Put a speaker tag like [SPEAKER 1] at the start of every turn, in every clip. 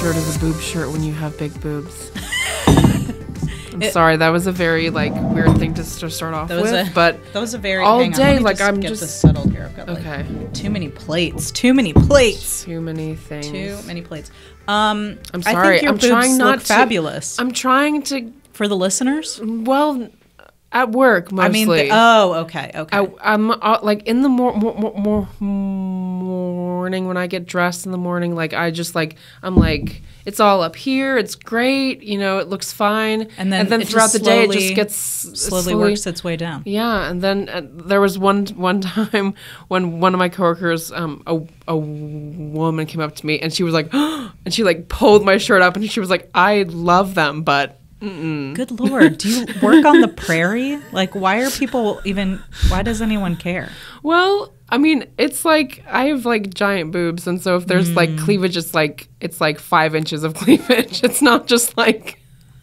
[SPEAKER 1] shirt is a boob shirt when you have big boobs. I'm sorry, that was a very weird thing to start off with, but
[SPEAKER 2] that was a very
[SPEAKER 1] all day
[SPEAKER 2] I'm just this settled here. I've got too many plates. Too many things.
[SPEAKER 1] Too many
[SPEAKER 2] plates.
[SPEAKER 1] I'm sorry.
[SPEAKER 2] I think your
[SPEAKER 1] I'm
[SPEAKER 2] boobs
[SPEAKER 1] trying not
[SPEAKER 2] look fabulous.
[SPEAKER 1] I'm trying to
[SPEAKER 2] for the listeners.
[SPEAKER 1] Well, at work mostly.
[SPEAKER 2] Okay.
[SPEAKER 1] I'm in the morning when I get dressed in the morning. It's all up here. It's great. It looks fine. And then throughout the day, it just gets
[SPEAKER 2] slowly works its way down.
[SPEAKER 1] Yeah. And then there was one time when one of my coworkers, a woman came up to me and she was like, and she pulled my shirt up and she was like, I love them, but. Mm-mm.
[SPEAKER 2] Good Lord. Do you work on the prairie? Why does anyone care?
[SPEAKER 1] Well, I mean, it's I have giant boobs. And so if there's cleavage, it's 5 inches of cleavage. It's not just a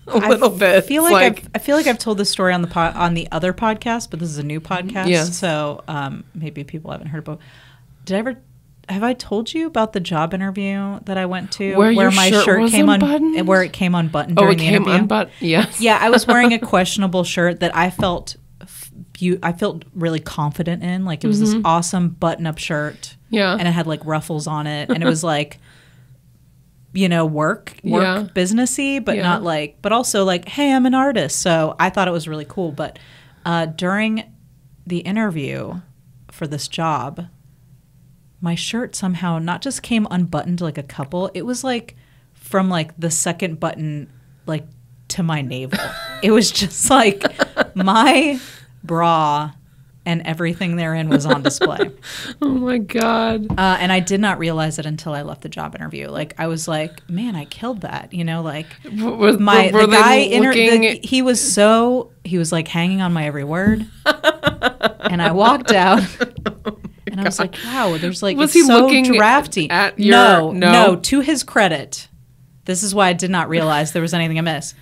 [SPEAKER 1] little bit.
[SPEAKER 2] I feel like I've told this story on the other podcast, but this is a new podcast.
[SPEAKER 1] Yeah.
[SPEAKER 2] So maybe people haven't heard about. Have I told you about the job interview that I went to
[SPEAKER 1] where
[SPEAKER 2] my shirt came
[SPEAKER 1] unbuttoned?
[SPEAKER 2] where it came unbuttoned during the interview?
[SPEAKER 1] Unbuttoned. Yes.
[SPEAKER 2] Yeah, I was wearing a questionable shirt that I felt really confident in. It was this awesome button-up shirt.
[SPEAKER 1] Yeah.
[SPEAKER 2] And it had ruffles on it, and it was work businessy, but not but also hey, I'm an artist. So I thought it was really cool. But during the interview for this job, my shirt somehow not just came unbuttoned a couple. It was from the second button to my navel. It was just my bra and everything therein was on display.
[SPEAKER 1] Oh my God.
[SPEAKER 2] And I did not realize it until I left the job interview. I was man, I killed that. He was hanging on my every word. And I walked out. And I was wow, there's
[SPEAKER 1] was he
[SPEAKER 2] so
[SPEAKER 1] looking
[SPEAKER 2] drafty.
[SPEAKER 1] At your,
[SPEAKER 2] no, to his credit. This is why I did not realize there was anything amiss.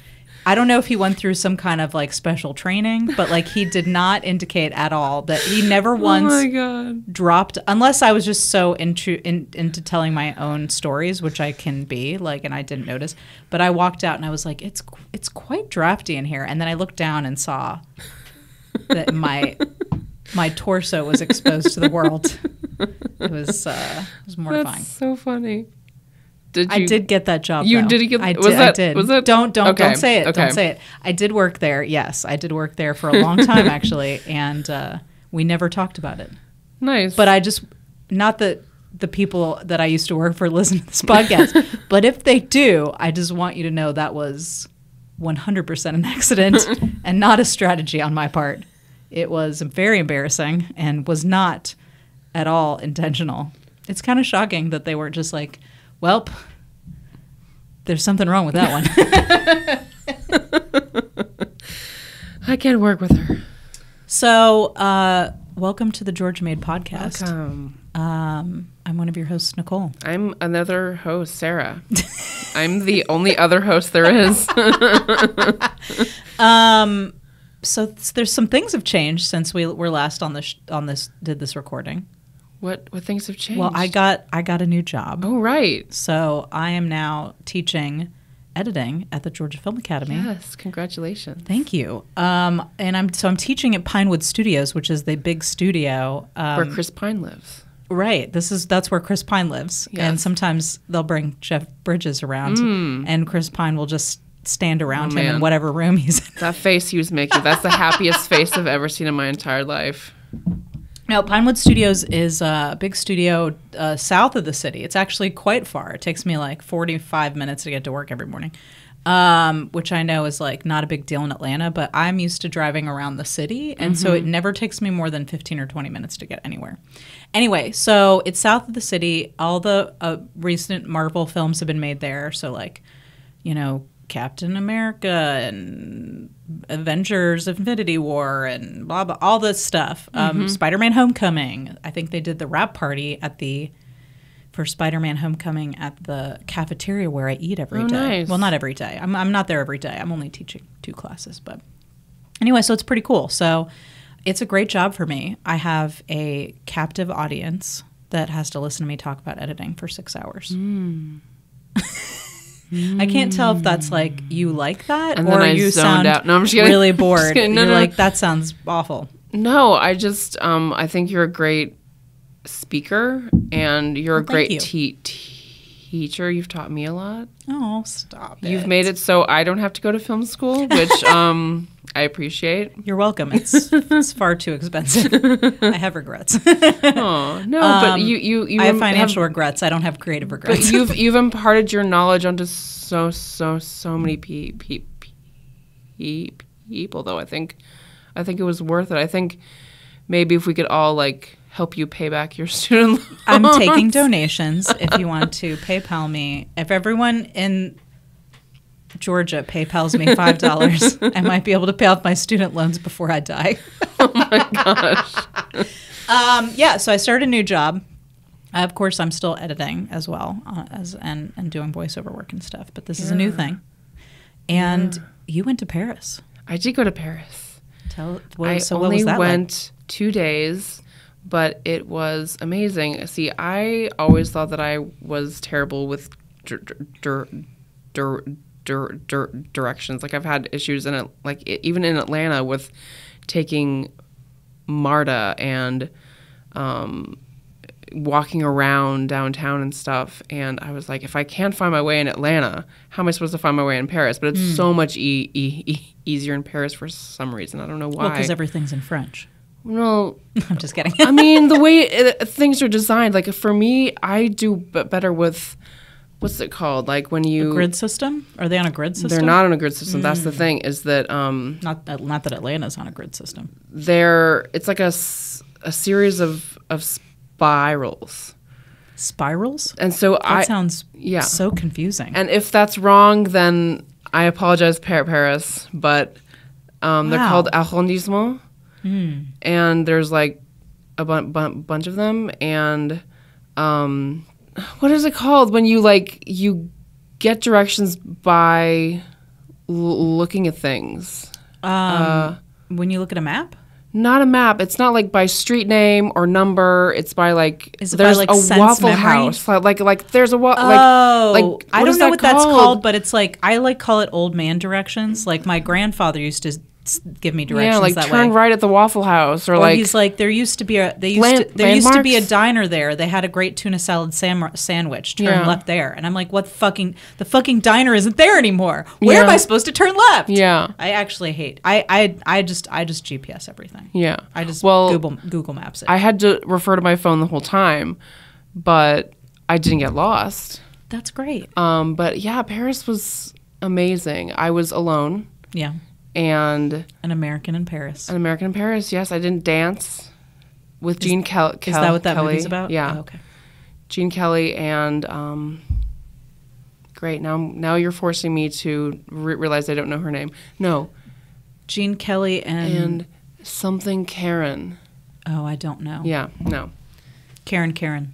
[SPEAKER 2] I don't know if he went through some kind of special training, but he did not indicate at all that he never once dropped, unless I was just so into telling my own stories, which I can be and I didn't notice. But I walked out and I was it's quite drafty in here. And then I looked down and saw that my torso was exposed to the world. It was mortifying.
[SPEAKER 1] That's so funny.
[SPEAKER 2] I did get that job.
[SPEAKER 1] You
[SPEAKER 2] though.
[SPEAKER 1] did get.
[SPEAKER 2] I
[SPEAKER 1] did.
[SPEAKER 2] Was it? Don't
[SPEAKER 1] okay.
[SPEAKER 2] say it.
[SPEAKER 1] Okay.
[SPEAKER 2] Don't say it. I did work there. Yes, I did work there for a long time actually, and we never talked about it.
[SPEAKER 1] Nice.
[SPEAKER 2] But I just not that the people that I used to work for listen to this podcast, but if they do, I just want you to know that was 100% an accident and not a strategy on my part. It was very embarrassing and was not at all intentional. It's kind of shocking that they weren't just well, there's something wrong with that
[SPEAKER 1] one. I can't work with her.
[SPEAKER 2] So, welcome to the Georgia Made podcast.
[SPEAKER 1] Welcome.
[SPEAKER 2] I'm one of your hosts, Nicole.
[SPEAKER 1] I'm another host, Sarah. I'm the only other host there is.
[SPEAKER 2] So there's some things have changed since we were last on this recording.
[SPEAKER 1] What things have changed?
[SPEAKER 2] Well, I got a new job.
[SPEAKER 1] Oh, right.
[SPEAKER 2] So I am now teaching editing at the Georgia Film Academy.
[SPEAKER 1] Yes, congratulations.
[SPEAKER 2] Thank you. And I'm teaching at Pinewood Studios, which is the big studio
[SPEAKER 1] where Chris Pine lives.
[SPEAKER 2] Right. That's where Chris Pine lives. Yes. And sometimes they'll bring Jeff Bridges around, and Chris Pine will just stand around him in whatever room he's in.
[SPEAKER 1] That face he was making, that's the happiest face I've ever seen in my entire life.
[SPEAKER 2] No, Pinewood Studios is a big studio south of the city. It's actually quite far. It takes me 45 minutes to get to work every morning, which I know is not a big deal in Atlanta, but I'm used to driving around the city, and so it never takes me more than 15 or 20 minutes to get anywhere. Anyway, so it's south of the city. All the recent Marvel films have been made there, so Captain America and Avengers Infinity War and blah, blah, all this stuff. Spider-Man Homecoming. I think they did the wrap party for Spider-Man Homecoming at the cafeteria where I eat every day.
[SPEAKER 1] Nice.
[SPEAKER 2] Well, not every day. I'm not there every day. I'm only teaching 2 classes. But anyway, so it's pretty cool. So it's a great job for me. I have a captive audience that has to listen to me talk about editing for 6 hours. I can't tell if that's like you like that
[SPEAKER 1] And
[SPEAKER 2] or
[SPEAKER 1] then I
[SPEAKER 2] you
[SPEAKER 1] zoned
[SPEAKER 2] sound
[SPEAKER 1] out. No, I'm just kidding.
[SPEAKER 2] really
[SPEAKER 1] I'm just
[SPEAKER 2] bored.
[SPEAKER 1] kidding. No,
[SPEAKER 2] You're
[SPEAKER 1] no.
[SPEAKER 2] like, that sounds awful.
[SPEAKER 1] No, I just I think you're a great speaker and you're a
[SPEAKER 2] Well, thank
[SPEAKER 1] great
[SPEAKER 2] you.
[SPEAKER 1] teacher. You've taught me a lot.
[SPEAKER 2] Oh, stop it.
[SPEAKER 1] You've made it so I don't have to go to film school, which I appreciate.
[SPEAKER 2] You're welcome. It's far too expensive. I have regrets.
[SPEAKER 1] Oh no, but you
[SPEAKER 2] I have financial regrets. I don't have creative
[SPEAKER 1] but
[SPEAKER 2] regrets.
[SPEAKER 1] you've imparted your knowledge onto so many people. Though I think it was worth it. I think maybe if we could all like help you pay back your student loans.
[SPEAKER 2] I'm taking donations if you want to PayPal me. If everyone in Georgia PayPals me $5, I might be able to pay off my student loans before I die.
[SPEAKER 1] Oh my gosh.
[SPEAKER 2] Yeah, so I started a new job. Of course, I'm still editing as well and doing voiceover work and stuff, but this is a new thing. And you went to Paris.
[SPEAKER 1] I did go to Paris.
[SPEAKER 2] What was
[SPEAKER 1] only
[SPEAKER 2] that
[SPEAKER 1] went 2 days, but it was amazing. See, I always thought that I was terrible with directions. Like I've had issues in it, like even in Atlanta with taking MARTA and walking around downtown and stuff. And I was like, if I can't find my way in Atlanta, how am I supposed to find my way in Paris? But it's so much easier in Paris for some reason. I don't know why.
[SPEAKER 2] Well, because everything's in French.
[SPEAKER 1] No,
[SPEAKER 2] I'm just kidding.
[SPEAKER 1] I mean, the way things are designed, like for me, I do better with, what's it called? Like when you...
[SPEAKER 2] Grid system? Are they on a grid system?
[SPEAKER 1] They're not on a grid system. That's the thing, is that...
[SPEAKER 2] Not that Atlanta's on a grid system.
[SPEAKER 1] it's like a series of spirals.
[SPEAKER 2] Spirals?
[SPEAKER 1] And so
[SPEAKER 2] That sounds
[SPEAKER 1] yeah.
[SPEAKER 2] so confusing.
[SPEAKER 1] And if that's wrong, then I apologize, Paris, but they're called arrondissements. And there's like a bunch of them. And what is it called when you get directions by looking at things?
[SPEAKER 2] When you look at a map?
[SPEAKER 1] Not a map. It's not like by street name or number. It's by like
[SPEAKER 2] Is it
[SPEAKER 1] there's
[SPEAKER 2] by, like,
[SPEAKER 1] a
[SPEAKER 2] sense
[SPEAKER 1] Waffle
[SPEAKER 2] memory?
[SPEAKER 1] House. Like there's a
[SPEAKER 2] Oh, I don't know what that's called, but it's like I call it old man directions. Like my grandfather used to give me directions
[SPEAKER 1] Yeah, like
[SPEAKER 2] that
[SPEAKER 1] turn
[SPEAKER 2] way.
[SPEAKER 1] right at the Waffle House, or
[SPEAKER 2] Or
[SPEAKER 1] like
[SPEAKER 2] he's like, there used to be a
[SPEAKER 1] landmarks?
[SPEAKER 2] diner there. They had a great tuna salad sandwich. Turn left there, and I'm like, the fucking diner isn't there anymore. Where am
[SPEAKER 1] Yeah.
[SPEAKER 2] I supposed to turn left?
[SPEAKER 1] Yeah.
[SPEAKER 2] I actually hate. I just GPS everything.
[SPEAKER 1] yeah.
[SPEAKER 2] I just
[SPEAKER 1] well,
[SPEAKER 2] Google Maps it.
[SPEAKER 1] I had to refer to my phone the whole time, but I didn't get lost.
[SPEAKER 2] That's great.
[SPEAKER 1] But yeah, Paris was amazing. I was alone
[SPEAKER 2] Yeah,
[SPEAKER 1] and
[SPEAKER 2] an American in Paris.
[SPEAKER 1] an American in Paris. Yes, I didn't dance with Gene Kelly.
[SPEAKER 2] Is that what that
[SPEAKER 1] Kelly.
[SPEAKER 2] movie's about?
[SPEAKER 1] Yeah.
[SPEAKER 2] Oh, okay.
[SPEAKER 1] Gene Kelly and great. Now you're forcing me to realize I don't know her name. No,
[SPEAKER 2] Gene Kelly
[SPEAKER 1] and something Karen.
[SPEAKER 2] oh, I don't know.
[SPEAKER 1] Yeah, no,
[SPEAKER 2] Karen.
[SPEAKER 1] Karen.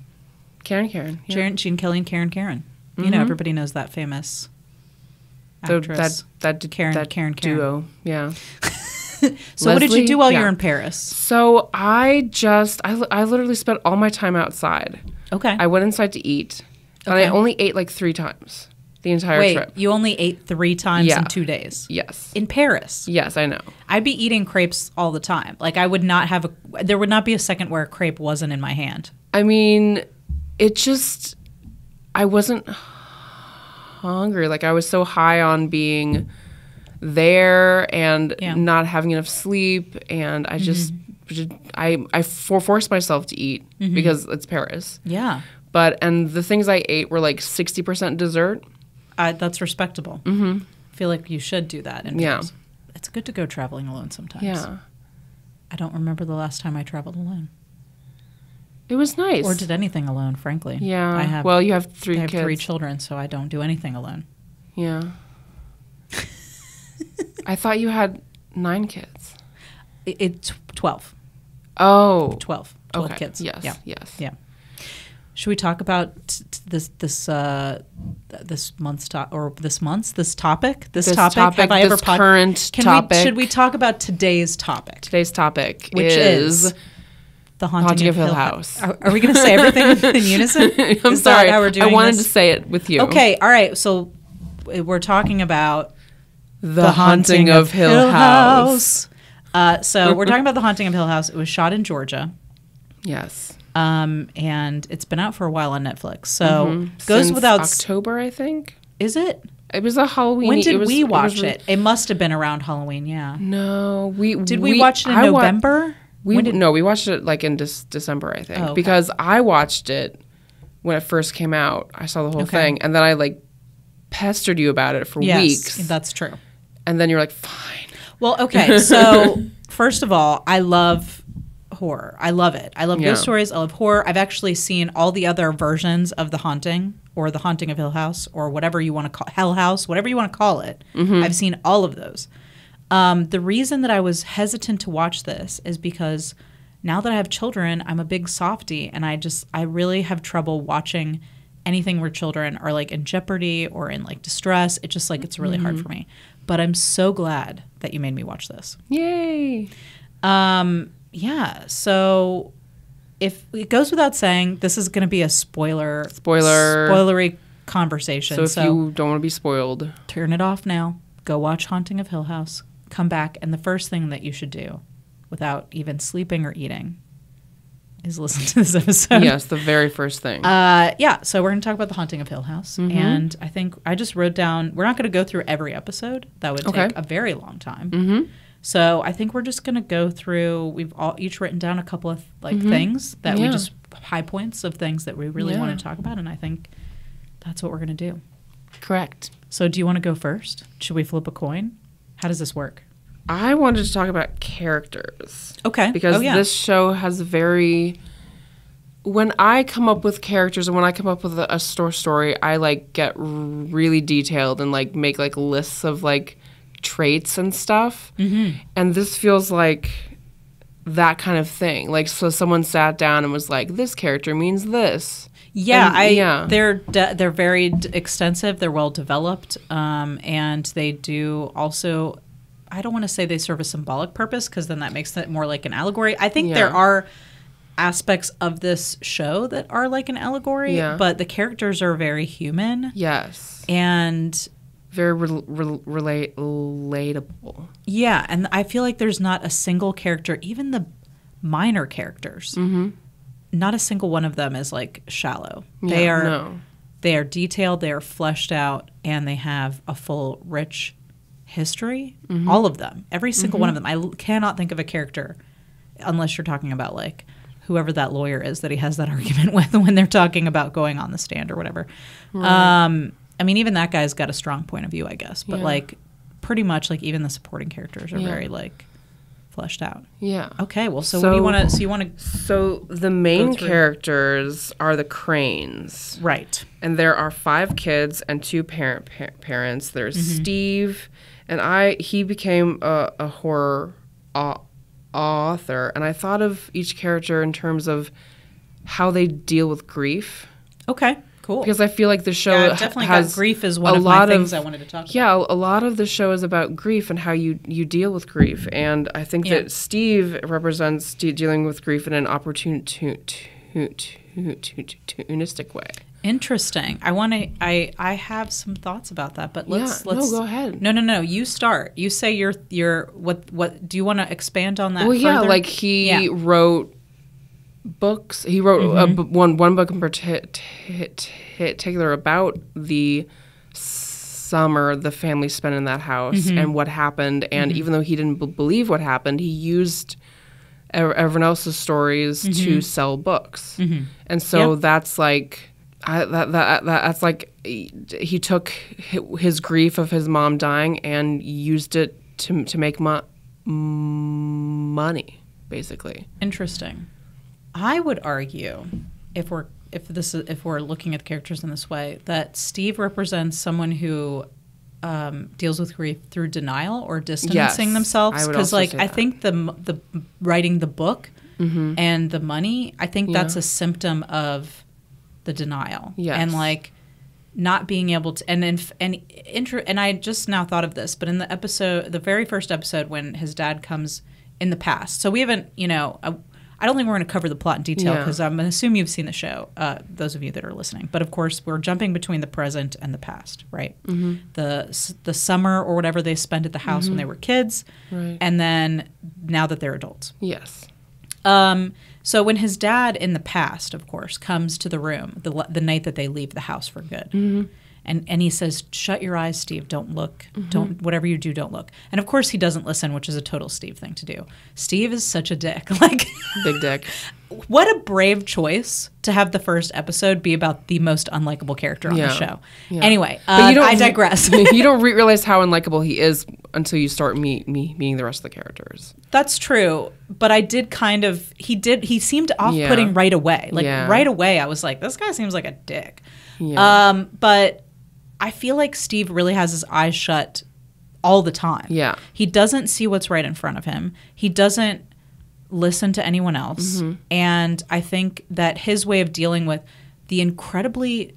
[SPEAKER 1] Yeah.
[SPEAKER 2] Gene Kelly and Karen. You know, everybody knows that famous
[SPEAKER 1] So
[SPEAKER 2] actress. Karen.
[SPEAKER 1] duo. Yeah.
[SPEAKER 2] So what did you
[SPEAKER 1] Leslie?
[SPEAKER 2] do while you
[SPEAKER 1] Yeah.
[SPEAKER 2] were in Paris?
[SPEAKER 1] So I literally spent all my time outside.
[SPEAKER 2] Okay.
[SPEAKER 1] I went inside to eat, and
[SPEAKER 2] Okay.
[SPEAKER 1] I only ate like 3 times the entire
[SPEAKER 2] Wait,
[SPEAKER 1] trip.
[SPEAKER 2] you only ate 3 times
[SPEAKER 1] Yeah.
[SPEAKER 2] in 2 days?
[SPEAKER 1] Yes.
[SPEAKER 2] In Paris?
[SPEAKER 1] Yes, I know.
[SPEAKER 2] I'd be eating crepes all the time. Like there would not be a second where a crepe wasn't in my hand.
[SPEAKER 1] I mean, I wasn't hungry. Like I was so high on being there and
[SPEAKER 2] Yeah.
[SPEAKER 1] not having enough sleep, and I just I forced myself to eat because it's Paris.
[SPEAKER 2] Yeah.
[SPEAKER 1] And the things I ate were like 60% dessert.
[SPEAKER 2] That's respectable. Mm-hmm. I feel like you should do that in
[SPEAKER 1] Yeah.
[SPEAKER 2] Paris. It's good to go traveling alone sometimes.
[SPEAKER 1] Yeah.
[SPEAKER 2] I don't remember the last time I traveled alone.
[SPEAKER 1] It was nice.
[SPEAKER 2] Or did anything alone, frankly.
[SPEAKER 1] Yeah. Well, you have 3
[SPEAKER 2] I have
[SPEAKER 1] kids.
[SPEAKER 2] 3 children, so I don't do anything alone.
[SPEAKER 1] Yeah. I thought you had 9 kids.
[SPEAKER 2] It's 12.
[SPEAKER 1] Oh.
[SPEAKER 2] 12
[SPEAKER 1] Okay.
[SPEAKER 2] kids.
[SPEAKER 1] Yes.
[SPEAKER 2] Yeah.
[SPEAKER 1] Yes.
[SPEAKER 2] Yeah. Should we talk about this month's topic? This topic?
[SPEAKER 1] This
[SPEAKER 2] Have I
[SPEAKER 1] this
[SPEAKER 2] ever
[SPEAKER 1] current topic.
[SPEAKER 2] Should we talk about today's topic?
[SPEAKER 1] Today's topic
[SPEAKER 2] Which is the Haunting of Hill
[SPEAKER 1] House.
[SPEAKER 2] Are we going to say everything in unison?
[SPEAKER 1] I'm
[SPEAKER 2] Is that
[SPEAKER 1] sorry.
[SPEAKER 2] how we're doing
[SPEAKER 1] I wanted
[SPEAKER 2] this?
[SPEAKER 1] to say it with you.
[SPEAKER 2] Okay. All right. So we're talking about
[SPEAKER 1] The Haunting of Hill House.
[SPEAKER 2] So we're talking about The Haunting of Hill House. It was shot in Georgia.
[SPEAKER 1] Yes.
[SPEAKER 2] And it's been out for a while on Netflix. So goes
[SPEAKER 1] Since
[SPEAKER 2] without
[SPEAKER 1] October, I think.
[SPEAKER 2] Is it?
[SPEAKER 1] It was a Halloween.
[SPEAKER 2] When did we watch it? It must have been around Halloween, yeah.
[SPEAKER 1] No, we
[SPEAKER 2] watch it in November?
[SPEAKER 1] We watched it like in December, I think, because I watched it when it first came out. I saw the whole thing, and then I like pestered you about it for weeks.
[SPEAKER 2] That's true.
[SPEAKER 1] And then you're like, fine.
[SPEAKER 2] Well, okay. So first of all, I love horror. I love it. I love ghost stories. I love horror. I've actually seen all the other versions of The Haunting or The Haunting of Hill House or whatever you want to call Hell House, whatever you want to call it. I've seen all of those. The reason that I was hesitant to watch this is because now that I have children, I'm a big softie, and I really have trouble watching anything where children are like in jeopardy or in like distress. It just like it's really hard for me. But I'm so glad that you made me watch this.
[SPEAKER 1] Yay.
[SPEAKER 2] Yeah. So if it goes without saying, this is going to be a spoilery conversation.
[SPEAKER 1] So if you don't want to be spoiled,
[SPEAKER 2] turn it off now. Go watch Haunting of Hill House. Come back, and the first thing that you should do, without even sleeping or eating, is listen to this episode.
[SPEAKER 1] Yes, the very first thing.
[SPEAKER 2] So we're going to talk about The Haunting of Hill House. And I think I just wrote down, we're not going to go through every episode. That would take a very long time. So I think we're just going to go through, we've each written down a couple of like things that we just, high points of things that we really want to talk about. And I think that's what we're going to do.
[SPEAKER 1] Correct.
[SPEAKER 2] So do you want to go first? Should we flip a coin? How does this work?
[SPEAKER 1] I wanted to talk about characters.
[SPEAKER 2] Okay.
[SPEAKER 1] Because this show has when I come up with characters and when I come up with a story, I like get really detailed and like make like lists of like traits and stuff. And this feels like that kind of thing. Like, so someone sat down and was like, this character means this.
[SPEAKER 2] Yeah, they're very extensive. They're well developed, and they do also. I don't want to say they serve a symbolic purpose because then that makes it more like an allegory. I think there are aspects of this show that are like an allegory, but the characters are very human.
[SPEAKER 1] Yes,
[SPEAKER 2] and
[SPEAKER 1] very relatable.
[SPEAKER 2] Yeah, and I feel like there's not a single character, even the minor characters. Not a single one of them is like shallow. They are detailed, they are fleshed out, and they have a full, rich history. All of them, every single one of them. I cannot think of a character, unless you're talking about like whoever that lawyer is that he has that argument with when they're talking about going on the stand or whatever. Right. I mean, even that guy's got a strong point of view, I guess. But like, pretty much like even the supporting characters are very like fleshed out. Yeah. Okay. Well, so what do you want to?
[SPEAKER 1] So the main characters are the Cranes,
[SPEAKER 2] right?
[SPEAKER 1] And there are 5 kids and 2 parents. There's Steve, and he became a horror author, and I thought of each character in terms of how they deal with grief.
[SPEAKER 2] Okay. Cool.
[SPEAKER 1] Because I feel like the show
[SPEAKER 2] definitely
[SPEAKER 1] has
[SPEAKER 2] got grief is one of my things I wanted to talk about.
[SPEAKER 1] Yeah, a lot of the show is about grief and how you deal with grief. And I think that Steve represents dealing with grief in an opportunistic way.
[SPEAKER 2] Interesting. I have some thoughts about that, but let's
[SPEAKER 1] go ahead.
[SPEAKER 2] No. You start. You say your what do you want to expand on that?
[SPEAKER 1] Well,
[SPEAKER 2] further?
[SPEAKER 1] Like he wrote books. He wrote one book in particular about the summer the family spent in that house and what happened. And even though he didn't believe what happened, he used everyone else's stories to sell books. And so that's like that's like he took his grief of his mom dying and used it to make money, basically.
[SPEAKER 2] Interesting. I would argue, if we're looking at the characters in this way, that Steve represents someone who deals with grief through denial or distancing themselves. Because, I think the writing the book and the money, I think that's a symptom of the denial. Yes. And like not being able to, and I just now thought of this, but in the very first episode when his dad comes in the past, so we haven't, I don't think we're going to cover the plot in detail
[SPEAKER 1] Yeah.
[SPEAKER 2] because I'm going to assume you've seen the show, those of you that are listening. But of course, we're jumping between the present and the past, right?
[SPEAKER 1] Mm-hmm.
[SPEAKER 2] The summer or whatever they spent at the house when they were kids,
[SPEAKER 1] Right.
[SPEAKER 2] and then now that they're adults.
[SPEAKER 1] Yes.
[SPEAKER 2] So when his dad in the past, of course, comes to the room the night that they leave the house for good, and he says, "Shut your eyes, Steve. Don't look. Don't whatever you do, don't look." And of course, he doesn't listen, which is a total Steve thing to do. Steve is such a dick. Like,
[SPEAKER 1] Big dick.
[SPEAKER 2] what a brave choice to have the first episode be about the most unlikable character on the
[SPEAKER 1] Yeah.
[SPEAKER 2] show.
[SPEAKER 1] Yeah.
[SPEAKER 2] Anyway,
[SPEAKER 1] But
[SPEAKER 2] I digress.
[SPEAKER 1] You don't realize how unlikable he is until you start meeting the rest of the characters.
[SPEAKER 2] That's true, but I did he seemed off-putting
[SPEAKER 1] Yeah.
[SPEAKER 2] right away. Like
[SPEAKER 1] Yeah.
[SPEAKER 2] right away I was like, this guy seems like a dick.
[SPEAKER 1] Yeah.
[SPEAKER 2] But I feel like Steve really has his eyes shut all the time.
[SPEAKER 1] Yeah.
[SPEAKER 2] He doesn't see what's right in front of him. He doesn't listen to anyone else. And I think that his way of dealing with the incredibly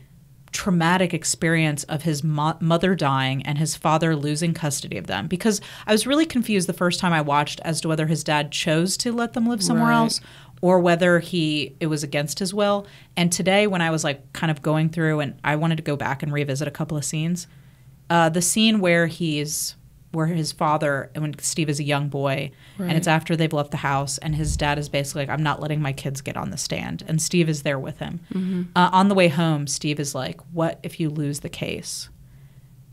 [SPEAKER 2] traumatic experience of his mother dying and his father losing custody of them, because I was really confused the first time I watched as to whether his dad chose to let them live somewhere
[SPEAKER 1] Right.
[SPEAKER 2] else or whether it was against his will. And today when I was like kind of going through and I wanted to go back and revisit a couple of scenes, the scene where his father, and when Steve is a young boy, and it's after they've left the house, and his dad is basically like, "I'm not letting my kids get on the stand," and Steve is there with him. On the way home, Steve is like, "What if you lose the case?"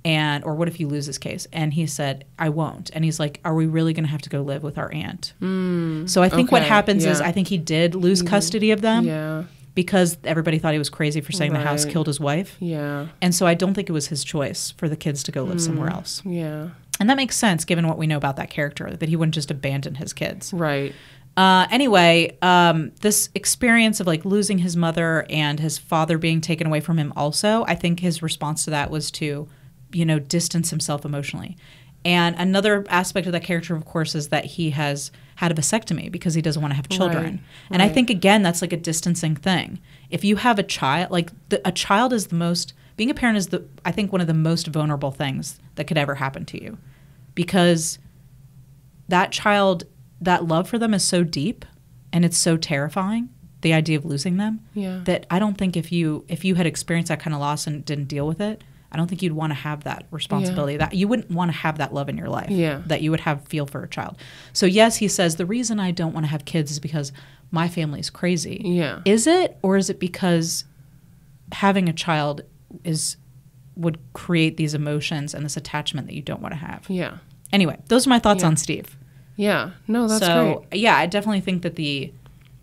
[SPEAKER 2] Or what if you lose this case? And he said, "I won't." And he's like, "Are we really going to have to go live with our aunt?" So I think what
[SPEAKER 1] Okay,
[SPEAKER 2] happens is
[SPEAKER 1] yeah.
[SPEAKER 2] I think he did lose custody of them
[SPEAKER 1] Yeah.
[SPEAKER 2] because everybody thought he was crazy for saying the house
[SPEAKER 1] Right.
[SPEAKER 2] killed his wife.
[SPEAKER 1] Yeah.
[SPEAKER 2] And so I don't think it was his choice for the kids to go live somewhere else.
[SPEAKER 1] Yeah.
[SPEAKER 2] And that makes sense given what we know about that character, that he wouldn't just abandon his kids.
[SPEAKER 1] Right.
[SPEAKER 2] Anyway, this experience of like losing his mother and his father being taken away from him also, I think his response to that was to, distance himself emotionally. And another aspect of that character, of course, is that he has had a vasectomy because he doesn't want to have children.
[SPEAKER 1] Right,
[SPEAKER 2] And I
[SPEAKER 1] right.
[SPEAKER 2] think, again, that's like a distancing thing. If you have a child, a child is being a parent is I think one of the most vulnerable things that could ever happen to you, because that child, that love for them is so deep and it's so terrifying, the idea of losing them,
[SPEAKER 1] Yeah.
[SPEAKER 2] that I don't think if you had experienced that kind of loss and didn't deal with it, I don't think you'd want to have that responsibility. That you wouldn't want to have that love in your life.
[SPEAKER 1] Yeah.
[SPEAKER 2] That you would feel for a child. So yes, he says the reason I don't want to have kids is because my family's crazy.
[SPEAKER 1] Yeah.
[SPEAKER 2] Is it, or is it because having a child would create these emotions and this attachment that you don't want to have?
[SPEAKER 1] Yeah.
[SPEAKER 2] Anyway, those are my thoughts
[SPEAKER 1] Yeah.
[SPEAKER 2] on Steve.
[SPEAKER 1] Yeah. No, that's
[SPEAKER 2] So
[SPEAKER 1] great.
[SPEAKER 2] yeah, I definitely think that the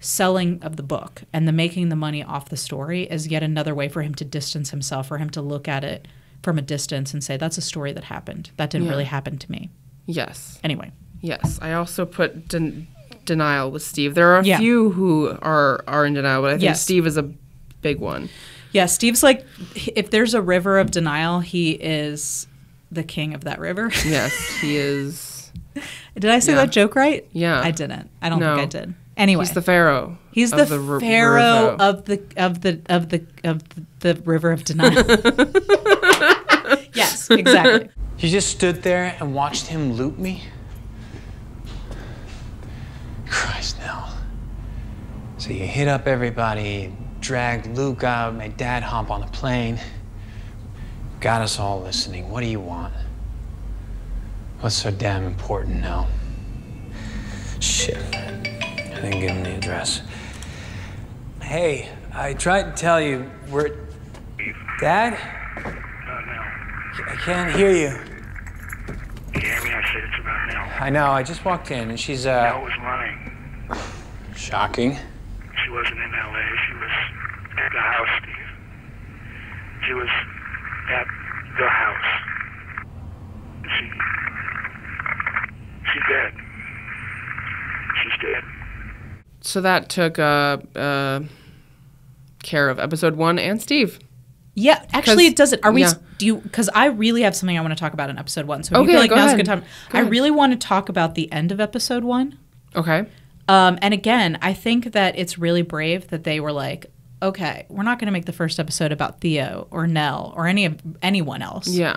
[SPEAKER 2] selling of the book and the making the money off the story is yet another way for him to distance himself, for him to look at it from a distance and say, that's a story that happened. That didn't
[SPEAKER 1] Yeah.
[SPEAKER 2] really happen to me.
[SPEAKER 1] Yes.
[SPEAKER 2] Anyway.
[SPEAKER 1] Yes. I also put denial with Steve. There are a
[SPEAKER 2] Yeah.
[SPEAKER 1] few who are in denial, but I think
[SPEAKER 2] Yes.
[SPEAKER 1] Steve is a big one.
[SPEAKER 2] Yeah, Steve's like, if there's a river of denial, he is the king of that river.
[SPEAKER 1] Yes, he is.
[SPEAKER 2] Did I say
[SPEAKER 1] Yeah.
[SPEAKER 2] that joke right?
[SPEAKER 1] Yeah.
[SPEAKER 2] I didn't. I don't
[SPEAKER 1] No.
[SPEAKER 2] think I did. Anyway.
[SPEAKER 1] He's the pharaoh.
[SPEAKER 2] He's
[SPEAKER 1] of
[SPEAKER 2] the
[SPEAKER 1] the
[SPEAKER 2] pharaoh
[SPEAKER 1] Rivo.
[SPEAKER 2] of the river of denial. Yes, exactly.
[SPEAKER 3] You just stood there and watched him loot me? Christ, Nell. So you hit up everybody, dragged Luke out, made Dad hop on a plane. Got us all listening. What do you want? What's so damn important now? Shit. I didn't give him the address. Hey, I tried to tell you, Dad? I can't hear you.
[SPEAKER 4] You hear me? I said it's about Nell.
[SPEAKER 3] I know, I just walked in and she's,
[SPEAKER 4] Nell was lying.
[SPEAKER 3] shocking.
[SPEAKER 4] She wasn't in L.A. She was at the house, Steve. She was at the house. She's dead. She's dead.
[SPEAKER 1] So that took care of episode 1 and Steve.
[SPEAKER 2] Yeah, actually, it doesn't. Are we?
[SPEAKER 1] yeah.
[SPEAKER 2] Do you? Because I really have something I want to talk about in episode 1. So if
[SPEAKER 1] Okay,
[SPEAKER 2] you feel like
[SPEAKER 1] go
[SPEAKER 2] now's
[SPEAKER 1] ahead.
[SPEAKER 2] a good time.
[SPEAKER 1] Go
[SPEAKER 2] I
[SPEAKER 1] ahead.
[SPEAKER 2] really want to talk about the end of episode 1.
[SPEAKER 1] Okay.
[SPEAKER 2] And again, I think that it's really brave that they were like, okay, we're not going to make the first episode about Theo or Nell or anyone else.
[SPEAKER 1] Yeah.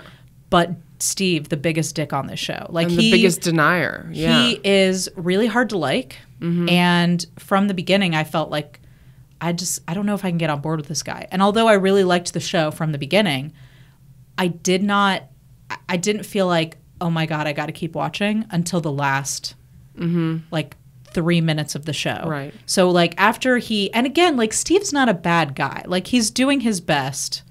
[SPEAKER 2] But Steve, the biggest dick on this show, like
[SPEAKER 1] And the biggest denier. Yeah.
[SPEAKER 2] He is really hard to like. And from the beginning, I felt like I don't know if I can get on board with this guy. And although I really liked the show from the beginning, I didn't feel like, oh my God, I got to keep watching until the last like 3 minutes of the show.
[SPEAKER 1] Right.
[SPEAKER 2] So like after and again, like Steve's not a bad guy. Like he's doing his best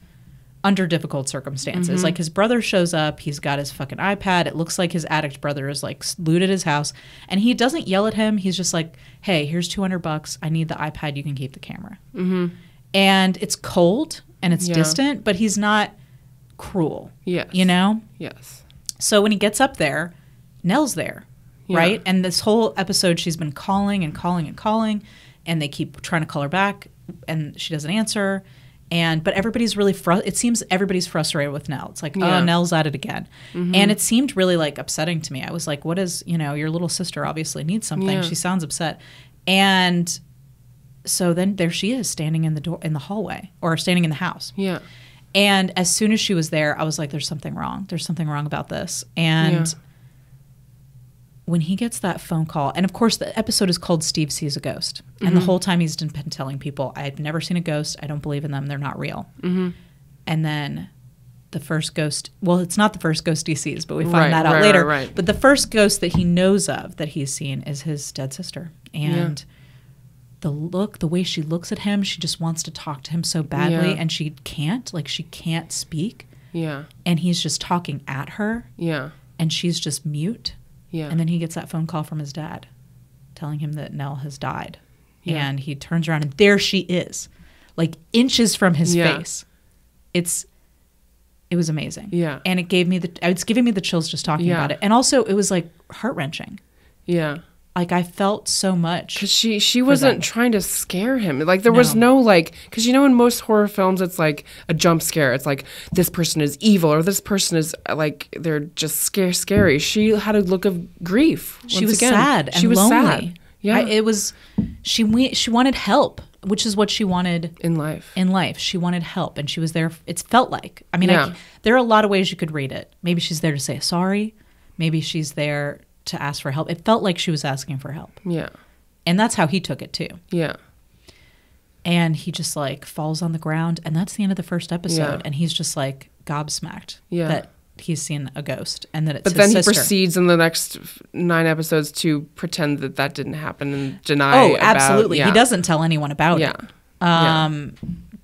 [SPEAKER 2] under difficult circumstances. Like his brother shows up, he's got his fucking iPad. It looks like his addict brother is like looted his house, and he doesn't yell at him. He's just like, hey, here's $200. I need the iPad. You can keep the camera. And it's cold and it's distant, but he's not cruel.
[SPEAKER 1] Yes.
[SPEAKER 2] You know?
[SPEAKER 1] Yes.
[SPEAKER 2] So when he gets up there, Nell's there, right? And this whole episode, she's been calling and calling and calling, and they keep trying to call her back, and she doesn't answer. But everybody's really it seems everybody's frustrated with Nell. It's like, oh, Nell's at it again. And it seemed really like upsetting to me. I was like, what is, your little sister obviously needs something.
[SPEAKER 1] Yeah.
[SPEAKER 2] She sounds upset. And so then there she is standing in the hallway, or standing in the house.
[SPEAKER 1] Yeah.
[SPEAKER 2] And as soon as she was there, I was like, there's something wrong. There's something wrong about this. And when he gets that phone call, and of course the episode is called Steve Sees a Ghost. And the whole time he's been telling people, I've never seen a ghost. I don't believe in them. They're not real. And then the first ghost, well, it's not the first ghost he sees, but we find that out later.
[SPEAKER 1] Right.
[SPEAKER 2] But the first ghost that he knows of that he's seen is his dead sister. And the way she looks at him, she just wants to talk to him so badly, and she can't speak.
[SPEAKER 1] Yeah.
[SPEAKER 2] And he's just talking at her.
[SPEAKER 1] Yeah.
[SPEAKER 2] And she's just mute.
[SPEAKER 1] Yeah.
[SPEAKER 2] And then he gets that phone call from his dad telling him that Nell has died. Yeah. And he turns around and there she is, like inches from his face. It was amazing.
[SPEAKER 1] Yeah.
[SPEAKER 2] And it's giving me the chills just talking about it. And also it was like heart-wrenching. Yeah. Like I felt so much.
[SPEAKER 1] Because she wasn't trying to scare him. Like there was no like, because in most horror films it's like a jump scare. It's like this person is evil or this person is like, they're just scary. She had a look of grief.
[SPEAKER 2] She was sad and lonely. Sad.
[SPEAKER 1] Yeah.
[SPEAKER 2] She wanted help, which is what she wanted
[SPEAKER 1] in life.
[SPEAKER 2] She wanted help, and she was there. It felt like, there are a lot of ways you could read it. Maybe she's there to say sorry. Maybe she's there to ask for help. It felt like she was asking for help. Yeah. And that's how he took it too. Yeah. And he just like falls on the ground, and that's the end of the first episode. Yeah. And he's just like gobsmacked that he's seen a ghost and that it's his sister. But then he proceeds
[SPEAKER 1] in the next 9 episodes to pretend that didn't happen and deny.
[SPEAKER 2] Oh, absolutely. He doesn't tell anyone about it.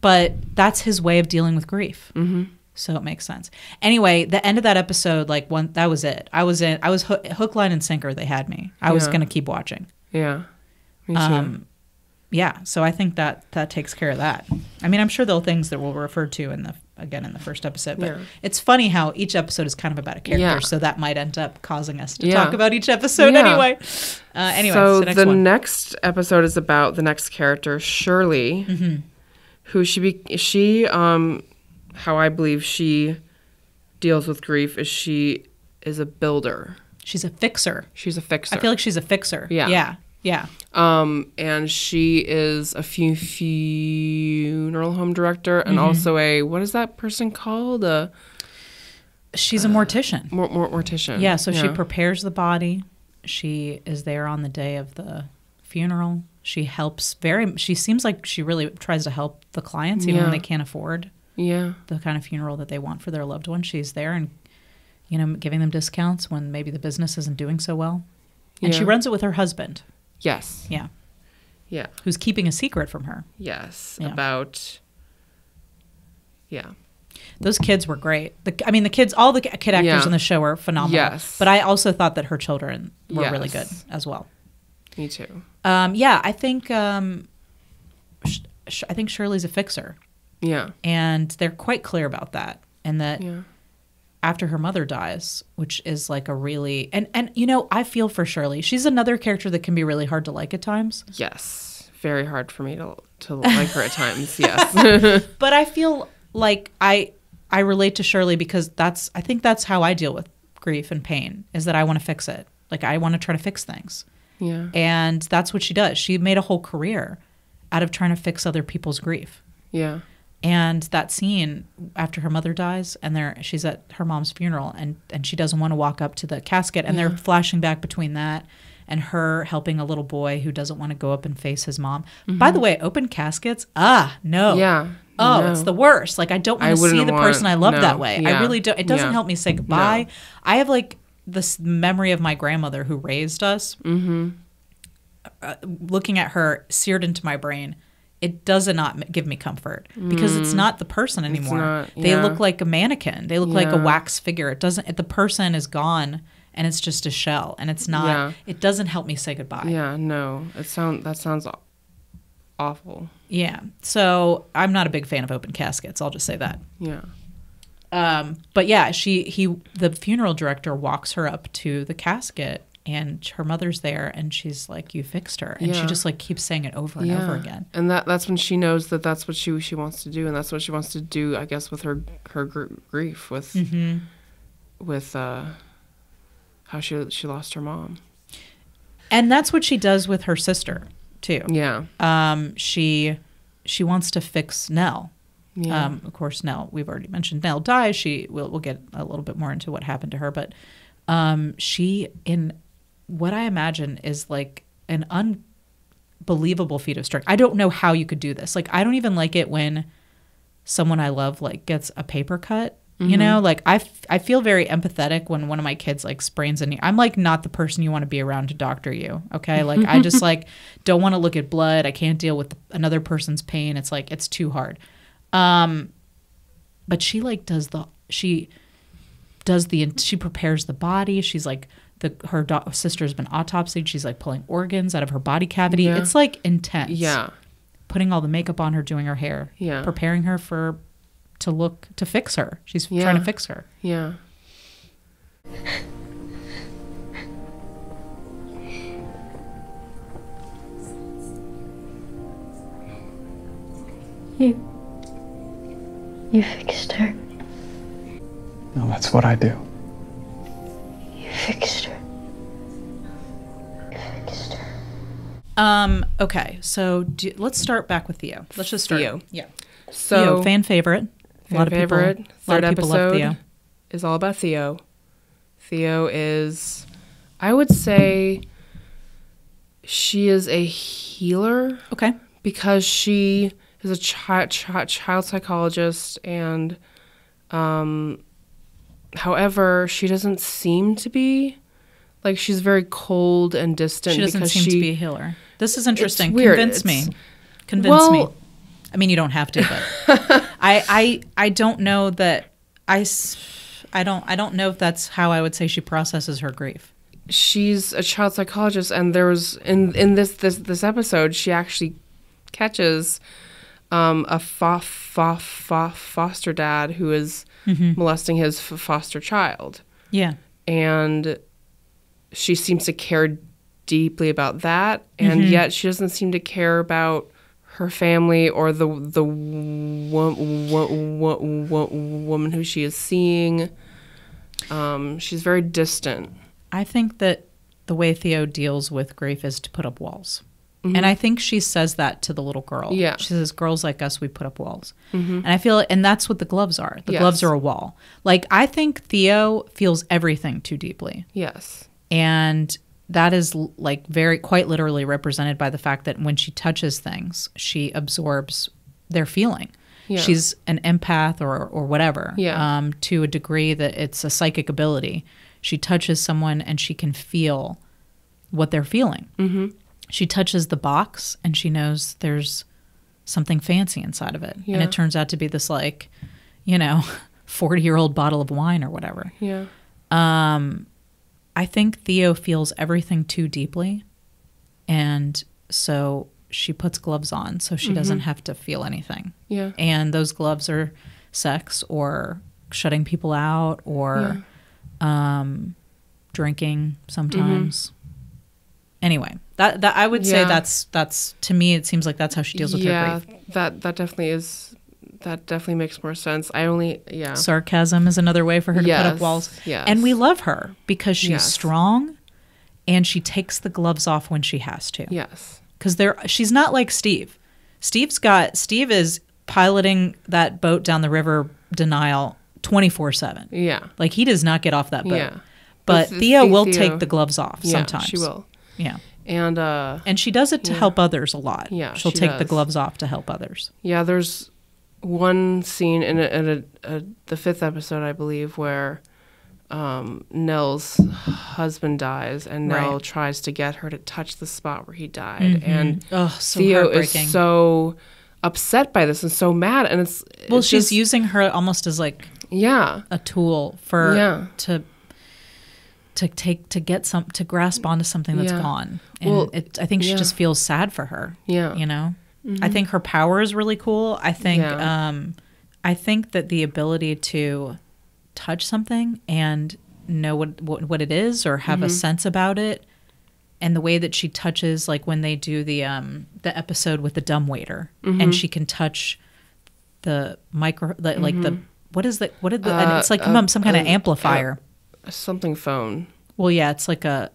[SPEAKER 2] But that's his way of dealing with grief. Mm-hmm. So it makes sense. Anyway, the end of that episode, that was it. I was hook, line, and sinker. They had me. I was going to keep watching. Yeah. Me too. Yeah. So I think that takes care of that. I mean, I'm sure there are things that we'll refer to in the first episode, but it's funny how each episode is kind of about a character. So that might end up causing us to talk about each episode anyway.
[SPEAKER 1] So the next episode is about the next character, Shirley, who how I believe she deals with grief is she is a builder.
[SPEAKER 2] She's a fixer.
[SPEAKER 1] I
[SPEAKER 2] feel like she's a fixer. Yeah.
[SPEAKER 1] And she is a funeral home director and also what is that person called?
[SPEAKER 2] She's a mortician.
[SPEAKER 1] Mortician.
[SPEAKER 2] Yeah, so she prepares the body. She is there on the day of the funeral. She helps she seems like she really tries to help the clients even when they can't afford the kind of funeral that they want for their loved one. She's there and, giving them discounts when maybe the business isn't doing so well. And she runs it with her husband.
[SPEAKER 1] Yes.
[SPEAKER 2] Yeah. Yeah. Who's keeping a secret from her.
[SPEAKER 1] Yes. About. Yeah.
[SPEAKER 2] Those kids were great. All the kid actors in the show were phenomenal.
[SPEAKER 1] Yes.
[SPEAKER 2] But I also thought that her children were really good as well.
[SPEAKER 1] Me too.
[SPEAKER 2] I think Shirley's a fixer.
[SPEAKER 1] Yeah.
[SPEAKER 2] And they're quite clear about that. And that after her mother dies, which is like a really... And I feel for Shirley. She's another character that can be really hard to like at times.
[SPEAKER 1] Yes. Very hard for me to like her at times, yes.
[SPEAKER 2] But I feel like I relate to Shirley because I think that's how I deal with grief and pain, is that I want to fix it. Like, I want to try to fix things. Yeah. And that's what she does. She made a whole career out of trying to fix other people's grief. Yeah. And that scene after her mother dies and she's at her mom's funeral and she doesn't want to walk up to the casket and they're flashing back between that and her helping a little boy who doesn't want to go up and face his mom. By the way, open caskets, no.
[SPEAKER 1] Yeah.
[SPEAKER 2] Oh,
[SPEAKER 1] no.
[SPEAKER 2] it's the worst. Like, I don't want to see
[SPEAKER 1] wouldn't
[SPEAKER 2] the person I love
[SPEAKER 1] no.
[SPEAKER 2] that way. I
[SPEAKER 1] Yeah.
[SPEAKER 2] really don't. It doesn't
[SPEAKER 1] Yeah.
[SPEAKER 2] help me say goodbye.
[SPEAKER 1] No.
[SPEAKER 2] I have like this memory of my grandmother who raised us. Looking at her seared into my brain, it does not give me comfort because it's not the person anymore.
[SPEAKER 1] not,
[SPEAKER 2] They
[SPEAKER 1] yeah.
[SPEAKER 2] look like a mannequin. They look like a
[SPEAKER 1] Yeah.
[SPEAKER 2] wax figure. It doesn't. The person is gone, and it's just a shell, and it's not.
[SPEAKER 1] Yeah.
[SPEAKER 2] It doesn't help me say goodbye.
[SPEAKER 1] Yeah, no. That sounds awful.
[SPEAKER 2] Yeah. So I'm not a big fan of open caskets. I'll just say that.
[SPEAKER 1] Yeah.
[SPEAKER 2] But yeah, the funeral director walks her up to the casket, and her mother's there, and she's like, "You fixed her," and she
[SPEAKER 1] Yeah.
[SPEAKER 2] just like keeps saying it over and over again.
[SPEAKER 1] And that's when she knows that that's what she wants to do, and that's what she wants to do, I guess, with her grief, with how she lost her mom.
[SPEAKER 2] And that's what she does with her sister too.
[SPEAKER 1] Yeah.
[SPEAKER 2] She wants to fix Nell.
[SPEAKER 1] Yeah.
[SPEAKER 2] Of course, Nell, we've already mentioned Nell dies. We'll get a little bit more into what happened to her, but she, in what I imagine is like an unbelievable feat of strength. I don't know how you could do this. Like, I don't even like it when someone I love like gets a paper cut. You know, like I feel very empathetic when one of my kids like sprains a knee. I'm like not the person you want to be around to doctor you. Okay. Like I just like don't want to look at blood. I can't deal with another person's pain. It's like, it's too hard. But she like she prepares the body. She's like, her sister's been autopsied. She's like pulling organs out of her body cavity.
[SPEAKER 1] Yeah.
[SPEAKER 2] It's like intense.
[SPEAKER 1] Yeah.
[SPEAKER 2] Putting all the makeup on her, doing her hair.
[SPEAKER 1] Yeah.
[SPEAKER 2] Preparing her to fix her. She's
[SPEAKER 1] Yeah.
[SPEAKER 2] trying to fix her.
[SPEAKER 1] Yeah.
[SPEAKER 5] You fixed her.
[SPEAKER 3] No, that's what I do.
[SPEAKER 5] You fixed her. You fixed her.
[SPEAKER 2] Okay, so let's start back with Theo. Let's just start.
[SPEAKER 1] Theo.
[SPEAKER 2] Yeah.
[SPEAKER 1] So
[SPEAKER 2] Theo, fan favorite. A lot of
[SPEAKER 1] favorite.
[SPEAKER 2] people.
[SPEAKER 1] Third
[SPEAKER 2] a lot of people love
[SPEAKER 1] episode
[SPEAKER 2] Theo.
[SPEAKER 1] is all about Theo. Theo is, I would say, she is a healer
[SPEAKER 2] Okay.
[SPEAKER 1] because she is a child psychologist, and however, she doesn't seem to be. Like, she's very cold and distant.
[SPEAKER 2] She doesn't
[SPEAKER 1] because
[SPEAKER 2] seem to be a healer. This is interesting.
[SPEAKER 1] It's weird.
[SPEAKER 2] Convince me.
[SPEAKER 1] It's-
[SPEAKER 2] Convince me.
[SPEAKER 1] well-
[SPEAKER 2] I mean, you don't have to, but I don't know that I don't know if that's how I would say she processes her grief.
[SPEAKER 1] She's a child psychologist, and there was in this episode, she actually catches a foster dad who is molesting his foster child,
[SPEAKER 2] Yeah.
[SPEAKER 1] and she seems to care deeply about that, and yet she doesn't seem to care about her family or the woman who she is seeing. She's very distant.
[SPEAKER 2] I think that the way Theo deals with grief is to put up walls. And I think she says that to the little girl.
[SPEAKER 1] Yeah.
[SPEAKER 2] She says, girls like us, we put up walls. And I feel, and that's what the gloves are. The
[SPEAKER 1] Yes.
[SPEAKER 2] gloves are a wall. Like, I think Theo feels everything too deeply.
[SPEAKER 1] Yes.
[SPEAKER 2] And that is like quite literally represented by the fact that when she touches things, she absorbs their feeling.
[SPEAKER 1] Yeah.
[SPEAKER 2] She's an empath or whatever,
[SPEAKER 1] Yeah.
[SPEAKER 2] to a degree that it's a psychic ability. She touches someone and she can feel what they're feeling. Mm-hmm. She touches the box and she knows there's something fancy inside of it. And
[SPEAKER 1] Yeah.
[SPEAKER 2] it turns out to be this 40-year-old bottle of wine or whatever.
[SPEAKER 1] Yeah.
[SPEAKER 2] I think Theo feels everything too deeply, and so she puts gloves on so she doesn't have to feel anything.
[SPEAKER 1] Yeah.
[SPEAKER 2] And those gloves are sex or shutting people out or drinking sometimes. Anyway, that I would say
[SPEAKER 1] Yeah.
[SPEAKER 2] that's to me it seems like that's how she deals with her grief.
[SPEAKER 1] that definitely makes more sense.
[SPEAKER 2] Sarcasm is another way for her to put up
[SPEAKER 1] Yes,
[SPEAKER 2] walls.
[SPEAKER 1] yes.
[SPEAKER 2] And we love her because she's
[SPEAKER 1] Yes.
[SPEAKER 2] strong and she takes the gloves off when she has to.
[SPEAKER 1] Yes.
[SPEAKER 2] Because she's not like Steve. Steve is piloting that boat down the river Denial 24/7.
[SPEAKER 1] Yeah.
[SPEAKER 2] Like, he does not get off that boat.
[SPEAKER 1] Yeah.
[SPEAKER 2] But
[SPEAKER 1] But
[SPEAKER 2] Theo will
[SPEAKER 1] Theo-
[SPEAKER 2] take the gloves off
[SPEAKER 1] Yeah,
[SPEAKER 2] sometimes.
[SPEAKER 1] she will.
[SPEAKER 2] Yeah.
[SPEAKER 1] And
[SPEAKER 2] she does it to help others a lot.
[SPEAKER 1] Yeah,
[SPEAKER 2] She'll
[SPEAKER 1] she
[SPEAKER 2] take the
[SPEAKER 1] does.
[SPEAKER 2] gloves off to help others.
[SPEAKER 1] yeah, there's one scene in the 5th episode, I believe, where Nell's husband dies, and Nell
[SPEAKER 2] Right.
[SPEAKER 1] tries to get her to touch the spot where he died, and
[SPEAKER 2] Oh, so
[SPEAKER 1] Theo is
[SPEAKER 2] heartbreaking.
[SPEAKER 1] so upset by this and so mad, and it's
[SPEAKER 2] She's
[SPEAKER 1] just,
[SPEAKER 2] using her almost as like
[SPEAKER 1] yeah,
[SPEAKER 2] a tool for
[SPEAKER 1] Yeah.
[SPEAKER 2] to grasp onto something that's
[SPEAKER 1] Yeah.
[SPEAKER 2] gone. And
[SPEAKER 1] Well,
[SPEAKER 2] I think she
[SPEAKER 1] yeah.
[SPEAKER 2] just feels sad for her.
[SPEAKER 1] Yeah.
[SPEAKER 2] You know? I think her power is really cool. I think
[SPEAKER 1] Yeah.
[SPEAKER 2] I think that the ability to touch something and know what it is or have a sense about it, and the way that she touches, like when they do the episode with the dumbwaiter, and she can touch the micro, like the what is that? What did the? And it's like some kind of amplifier.
[SPEAKER 1] something phone.
[SPEAKER 2] Well, yeah, it's like a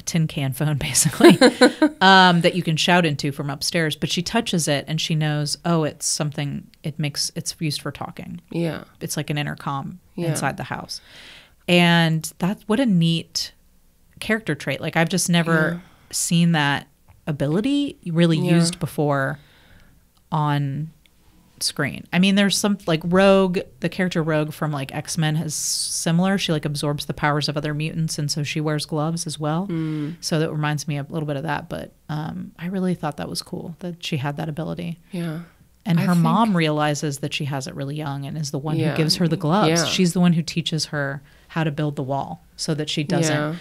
[SPEAKER 2] tin can phone basically, that you can shout into from upstairs. But she touches it and she knows, oh, it's something. It's used for talking.
[SPEAKER 1] Yeah,
[SPEAKER 2] It's like an intercom
[SPEAKER 1] Yeah.
[SPEAKER 2] inside the house, and that's what a neat character trait. Like I've just never seen that ability really used before on screen. I mean, there's some like Rogue, the character Rogue from like X-Men has similar. She like absorbs the powers of other mutants, and so she wears gloves as well. So that reminds me a little bit of that. But I really thought that was cool that she had that ability.
[SPEAKER 1] yeah.
[SPEAKER 2] And
[SPEAKER 1] I
[SPEAKER 2] her
[SPEAKER 1] think-
[SPEAKER 2] mom realizes that she has it really young and is the one
[SPEAKER 1] Yeah.
[SPEAKER 2] who gives her the gloves.
[SPEAKER 1] Yeah.
[SPEAKER 2] She's the one who teaches her how to build the wall so that she doesn't
[SPEAKER 1] Yeah.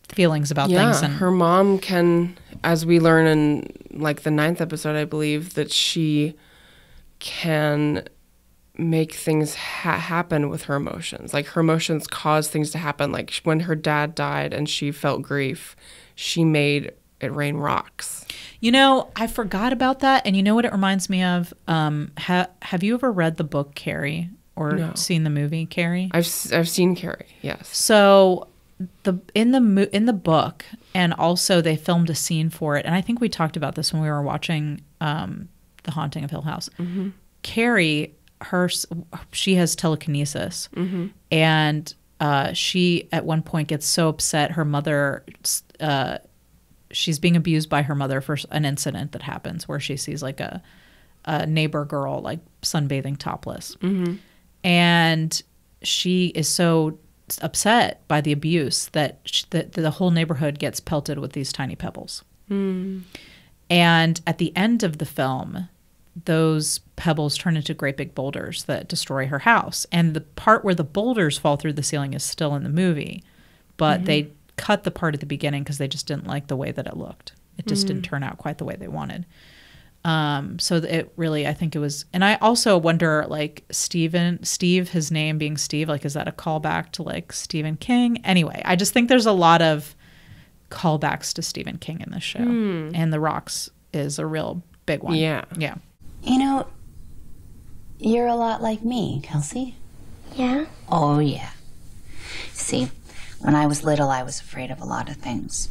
[SPEAKER 2] feelings about
[SPEAKER 1] Yeah,
[SPEAKER 2] things. And
[SPEAKER 1] her mom can, as we learn in like the 9th episode, I believe, that she can make things happen with her emotions. Like her emotions cause things to happen. Like when her dad died and she felt grief, she made it rain rocks.
[SPEAKER 2] You know, I forgot about that. And you know what it reminds me of? Have you ever read the book Carrie or
[SPEAKER 1] No.
[SPEAKER 2] seen the movie Carrie?
[SPEAKER 1] I've seen Carrie, yes.
[SPEAKER 2] So in the book, and also they filmed a scene for it. And I think we talked about this when we were watching The Haunting of Hill House. Carrie, she has telekinesis, and she at one point gets so upset. Her mother, she's being abused by her mother for an incident that happens where she sees like a neighbor girl like sunbathing topless, and she is so upset by the abuse that the whole neighborhood gets pelted with these tiny pebbles. And at the end of the film, those pebbles turn into great big boulders that destroy her house. And the part where the boulders fall through the ceiling is still in the movie, but they cut the part at the beginning because they just didn't like the way that it looked. It just didn't turn out quite the way they wanted. So it really, I think it was, and I also wonder, like Steve, his name being Steve, like, is that a callback to like Stephen King? Anyway, I just think there's a lot of callbacks to Stephen King in this show, and The Rocks is a real big one.
[SPEAKER 1] Yeah.
[SPEAKER 2] Yeah.
[SPEAKER 6] You know, you're a lot like me, Kelsey.
[SPEAKER 5] Yeah?
[SPEAKER 6] Oh, yeah. See, when I was little, I was afraid of a lot of things.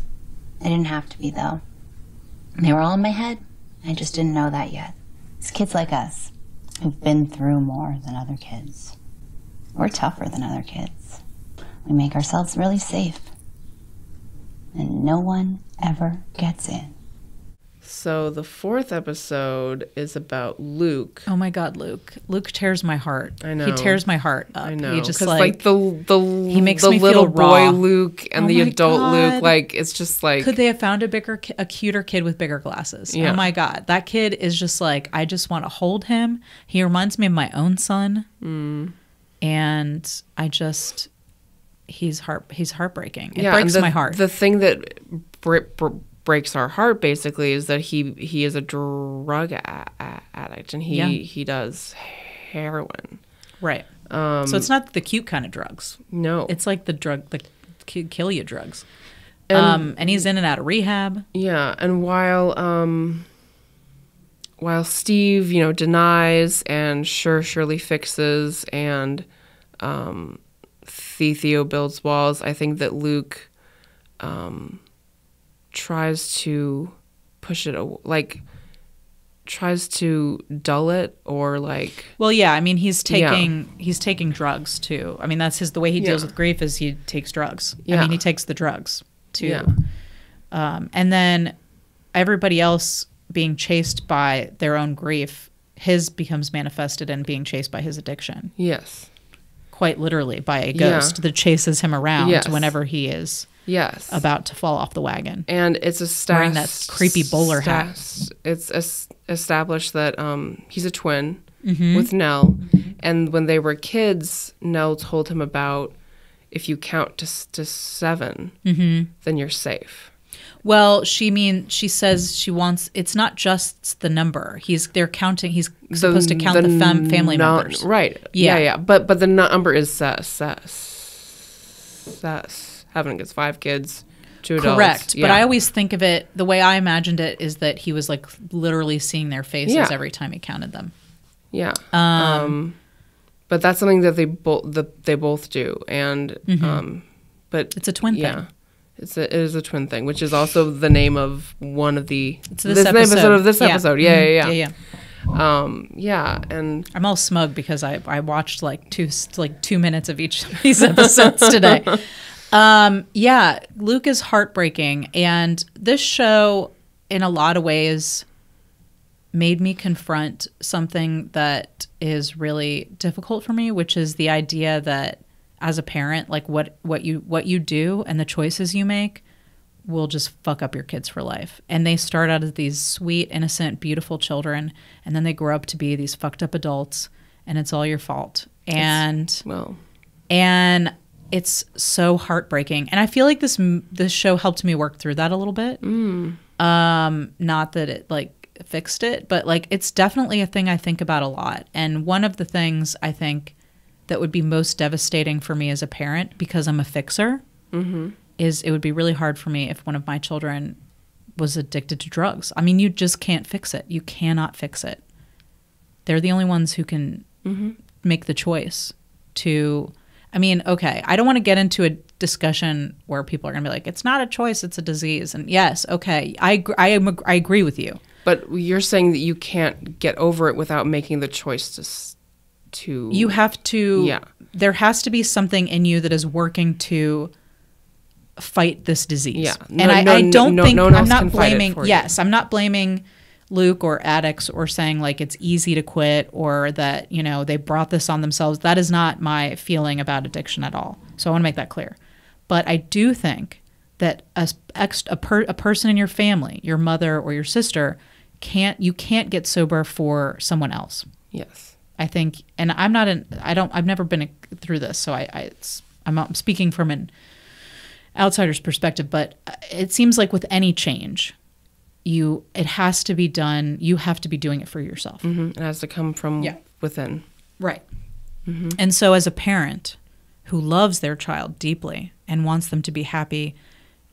[SPEAKER 6] They didn't have to be, though. They were all in my head. I just didn't know that yet. It's kids like us who've been through more than other kids. We're tougher than other kids. We make ourselves really safe. And no one ever gets in.
[SPEAKER 1] So the 4th episode is about Luke.
[SPEAKER 2] Oh my God, Luke! Luke tears my heart.
[SPEAKER 1] I know.
[SPEAKER 2] He tears my heart up.
[SPEAKER 1] I know,
[SPEAKER 2] He just
[SPEAKER 1] 'cause,
[SPEAKER 2] like
[SPEAKER 1] he
[SPEAKER 2] makes
[SPEAKER 1] the
[SPEAKER 2] me
[SPEAKER 1] little
[SPEAKER 2] feel
[SPEAKER 1] boy
[SPEAKER 2] raw.
[SPEAKER 1] Luke and
[SPEAKER 2] Oh
[SPEAKER 1] the
[SPEAKER 2] my
[SPEAKER 1] adult Luke,
[SPEAKER 2] God.
[SPEAKER 1] like it's just like
[SPEAKER 2] Could they have found a cuter kid with bigger glasses?
[SPEAKER 1] Yeah.
[SPEAKER 2] Oh my God. That kid is just like, I just want to hold him. He reminds me of my own son. And I just, he's heartbreaking. It breaks
[SPEAKER 1] and
[SPEAKER 2] my heart.
[SPEAKER 1] The thing that breaks our heart basically is that he is a drug addict and he does heroin.
[SPEAKER 2] Right. So it's not the cute kind of drugs.
[SPEAKER 1] No,
[SPEAKER 2] It's like the kill you drugs.
[SPEAKER 1] And-
[SPEAKER 2] And he's in and out of rehab.
[SPEAKER 1] yeah, and while Steve, denies and surely fixes and Theo builds walls, I think that Luke tries to push it, tries to dull it or like.
[SPEAKER 2] Well, yeah, I mean, he's taking drugs too. I mean, that's the way he deals
[SPEAKER 1] Yeah.
[SPEAKER 2] with grief is he takes drugs. I
[SPEAKER 1] Yeah.
[SPEAKER 2] mean, he takes the drugs to
[SPEAKER 1] Yeah.
[SPEAKER 2] And then everybody else being chased by their own grief, his becomes manifested in being chased by his addiction.
[SPEAKER 1] Yes.
[SPEAKER 2] Quite literally by a ghost that chases him around
[SPEAKER 1] Yes.
[SPEAKER 2] whenever he is about to fall off the wagon.
[SPEAKER 1] And it's
[SPEAKER 2] wearing that creepy bowler hat.
[SPEAKER 1] It's established that he's a twin with Nell. And when they were kids, Nell told him about if you count to 7, then you're safe.
[SPEAKER 2] Well, she says she wants, it's not just the number. They're counting, he's supposed to count the family members.
[SPEAKER 1] Right.
[SPEAKER 2] Yeah.
[SPEAKER 1] Yeah. But the number is Sess. Having his 5 kids, 2 adults.
[SPEAKER 2] Correct.
[SPEAKER 1] Yeah.
[SPEAKER 2] But I always think of it, the way I imagined it is that he was like literally seeing their faces every time he counted them.
[SPEAKER 1] Yeah. But that's something that they both do. And but
[SPEAKER 2] it's a twin thing.
[SPEAKER 1] Yeah. It is a twin thing, which is also the name of one of the
[SPEAKER 2] this episode
[SPEAKER 1] of this episode. Yeah.
[SPEAKER 2] Yeah.
[SPEAKER 1] And
[SPEAKER 2] I'm all smug because I watched like 2 minutes of each of these episodes today. Luke is heartbreaking, and this show in a lot of ways made me confront something that is really difficult for me, which is the idea that as a parent, like what you do and the choices you make will just fuck up your kids for life. And they start out as these sweet, innocent, beautiful children, and then they grow up to be these fucked up adults, and it's all your fault. And it's so heartbreaking. And I feel like this show helped me work through that a little bit. Not that it like fixed it, but like it's definitely a thing I think about a lot. And one of the things I think that would be most devastating for me as a parent, because I'm a fixer, is it would be really hard for me if one of my children was addicted to drugs. I mean, you just can't fix it. You cannot fix it. They're the only ones who can make the choice to, I mean, okay, I don't want to get into a discussion where people are going to be like, it's not a choice, it's a disease. And yes, okay, I agree with you.
[SPEAKER 1] But you're saying that you can't get over it without making the choice to
[SPEAKER 2] you have to, there has to be something in you that is working to fight this disease.
[SPEAKER 1] Yeah.
[SPEAKER 2] And I don't think, I'm not blaming, I'm not blaming Luke or addicts or saying like it's easy to quit or that, you know, they brought this on themselves. That is not my feeling about addiction at all. So I want to make that clear. But I do think that a person in your family, your mother or your sister, you can't get sober for someone else.
[SPEAKER 1] Yes.
[SPEAKER 2] I think, and I've never been through this, so I'm speaking from an outsider's perspective, but it seems like with any change, it has to be done. You have to be doing it for yourself.
[SPEAKER 1] It has to come from within.
[SPEAKER 2] Right. And so as a parent who loves their child deeply and wants them to be happy,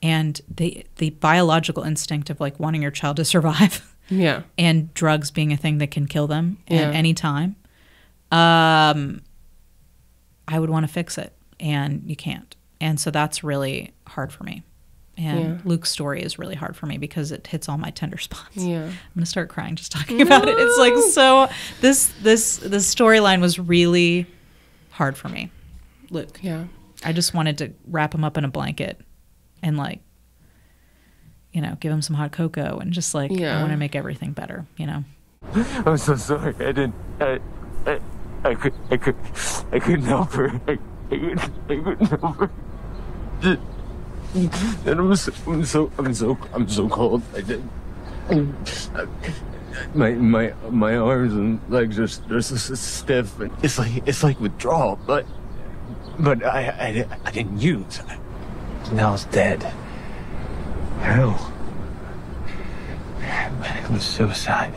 [SPEAKER 2] and the biological instinct of like wanting your child to survive and drugs being a thing that can kill them at any time, I would want to fix it, and you can't. And so that's really hard for me. And Luke's story is really hard for me because it hits all my tender spots. Yeah. I'm going to start crying just talking about it. It's like, so this storyline was really hard for me. Luke. Yeah. I just wanted to wrap him up in a blanket and like, you know, give him some hot cocoa and just like, I want to make everything better, you know?
[SPEAKER 7] I'm so sorry. I couldn't help her. I couldn't help her. And I'm so cold. My arms and legs are so stiff. It's like withdrawal, but I didn't use. Nell's dead. How? It was suicide.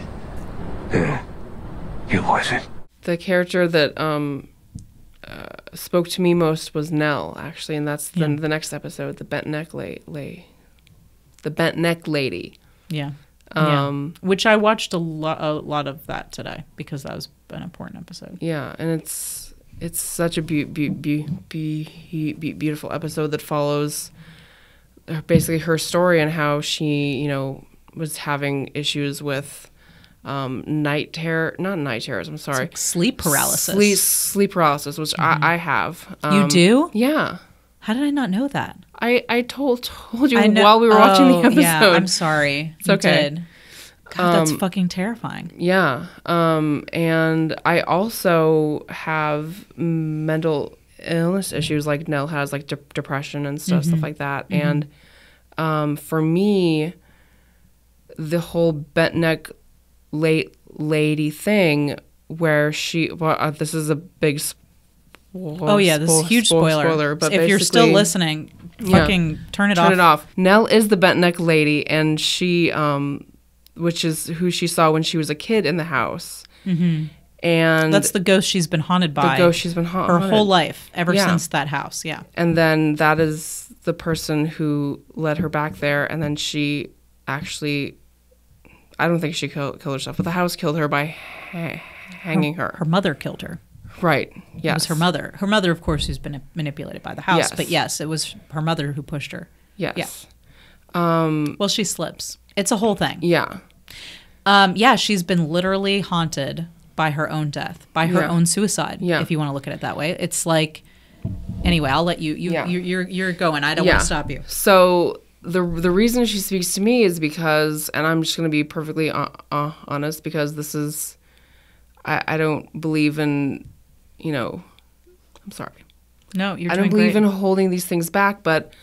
[SPEAKER 7] It wasn't.
[SPEAKER 1] The character that spoke to me most was Nell, actually, and that's the next episode, the bent neck lady.
[SPEAKER 2] Yeah. Which I watched a lot of that today because that was an important episode.
[SPEAKER 1] Yeah, and it's such a beautiful episode that follows basically her story and how she, you know, was having issues with not night terrors, I'm sorry.
[SPEAKER 2] Like sleep paralysis.
[SPEAKER 1] Sleep paralysis, which I have.
[SPEAKER 2] You do?
[SPEAKER 1] Yeah.
[SPEAKER 2] How did I not know that?
[SPEAKER 1] I told you
[SPEAKER 2] I know-
[SPEAKER 1] while we were watching the episode.
[SPEAKER 2] Yeah, I'm sorry.
[SPEAKER 1] It's okay.
[SPEAKER 2] Did. God, that's fucking terrifying.
[SPEAKER 1] Yeah. And I also have mental illness issues like Nell has, like depression and stuff like that. And for me, the whole bent neck lady thing where this is a big
[SPEAKER 2] Oh yeah, this is a huge spoiler.
[SPEAKER 1] But
[SPEAKER 2] if you're still
[SPEAKER 1] basically-
[SPEAKER 2] listening, fucking turn it off.
[SPEAKER 1] Turn it off. Nell is the bent neck lady, and she, which is who she saw when she was a kid in the house. And
[SPEAKER 2] That's the ghost she's been haunted by.
[SPEAKER 1] the ghost she's been
[SPEAKER 2] her
[SPEAKER 1] haunted.
[SPEAKER 2] whole life, ever
[SPEAKER 1] Yeah.
[SPEAKER 2] since that house. Yeah.
[SPEAKER 1] And then that is the person who led her back there, and then she actually, I don't think she killed herself, but the house killed her by hanging her.
[SPEAKER 2] Her mother killed her.
[SPEAKER 1] Right.
[SPEAKER 2] It
[SPEAKER 1] Yes.
[SPEAKER 2] was her mother. Her mother, of course, who's been manipulated by the house.
[SPEAKER 1] Yes.
[SPEAKER 2] But yes, it was her mother who pushed her.
[SPEAKER 1] Yes.
[SPEAKER 2] Well, she slips. It's a whole thing.
[SPEAKER 1] Yeah.
[SPEAKER 2] Yeah, she's been literally haunted by her own death, by her
[SPEAKER 1] Yeah.
[SPEAKER 2] own suicide.
[SPEAKER 1] Yeah.
[SPEAKER 2] If you want to look at it that way, it's like. Anyway, I'll let you.
[SPEAKER 1] Yeah.
[SPEAKER 2] You're going. I don't want to stop you.
[SPEAKER 1] So the reason she speaks to me is because, and I'm just going to be perfectly honest, because this is, I don't believe in, I'm sorry.
[SPEAKER 2] No, you're
[SPEAKER 1] I
[SPEAKER 2] doing
[SPEAKER 1] don't believe
[SPEAKER 2] great.
[SPEAKER 1] in holding these things back, but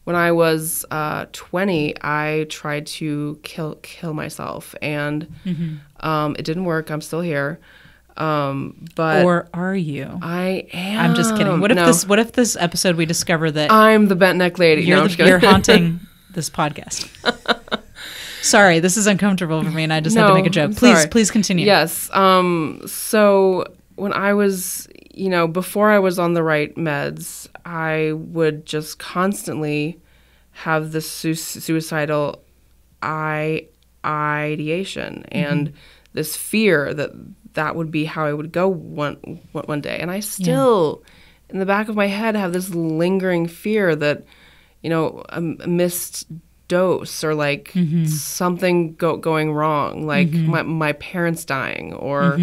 [SPEAKER 1] when I was 20, I tried to kill myself, and it didn't work. I'm still here. But
[SPEAKER 2] Or are you?
[SPEAKER 1] I am.
[SPEAKER 2] I'm just kidding. What if
[SPEAKER 1] No.
[SPEAKER 2] What if this episode we discover that
[SPEAKER 1] I'm the bent neck lady.
[SPEAKER 2] you're
[SPEAKER 1] No, I'm just kidding.
[SPEAKER 2] you're haunting this podcast? Sorry, this is uncomfortable for me, and I just had to
[SPEAKER 1] No,
[SPEAKER 2] make a joke.
[SPEAKER 1] I'm
[SPEAKER 2] Please,
[SPEAKER 1] sorry.
[SPEAKER 2] please continue.
[SPEAKER 1] Yes. So when I was, before I was on the right meds, I would just constantly have this suicidal ideation and this fear that would be how I would go one day. And I still, in the back of my head, have this lingering fear that, a missed dose or like something going wrong, like my parents dying or,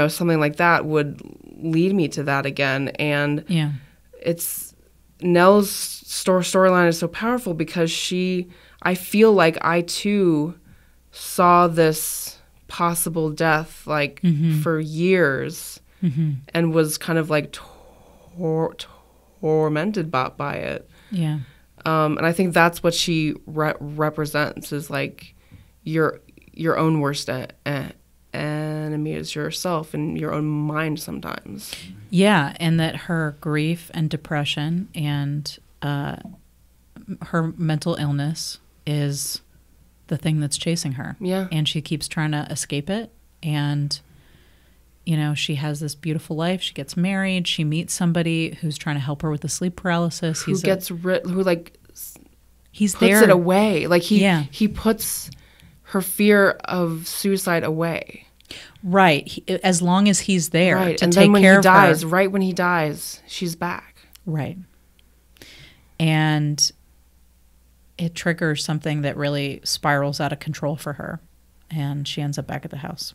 [SPEAKER 1] something like that would lead me to that again. And
[SPEAKER 2] Yeah.
[SPEAKER 1] it's Nell's storyline is so powerful because I feel like I too saw this possible death like for years and was kind of like tormented by it.
[SPEAKER 2] Yeah.
[SPEAKER 1] And I think that's what she represents is like your own worst enemy is yourself and your own mind sometimes.
[SPEAKER 2] Yeah, and that her grief and depression and her mental illness is the thing that's chasing her.
[SPEAKER 1] Yeah.
[SPEAKER 2] And she keeps trying to escape it. And, she has this beautiful life. She gets married. She meets somebody who's trying to help her with the sleep paralysis.
[SPEAKER 1] He's
[SPEAKER 2] He's
[SPEAKER 1] puts
[SPEAKER 2] there.
[SPEAKER 1] it away. Like he puts her fear of suicide away.
[SPEAKER 2] Right. As long as he's there
[SPEAKER 1] Right.
[SPEAKER 2] to
[SPEAKER 1] And
[SPEAKER 2] take
[SPEAKER 1] then when
[SPEAKER 2] care
[SPEAKER 1] he
[SPEAKER 2] of
[SPEAKER 1] dies,
[SPEAKER 2] her.
[SPEAKER 1] right when he dies, she's back.
[SPEAKER 2] Right. And it triggers something that really spirals out of control for her. And she ends up back at the house.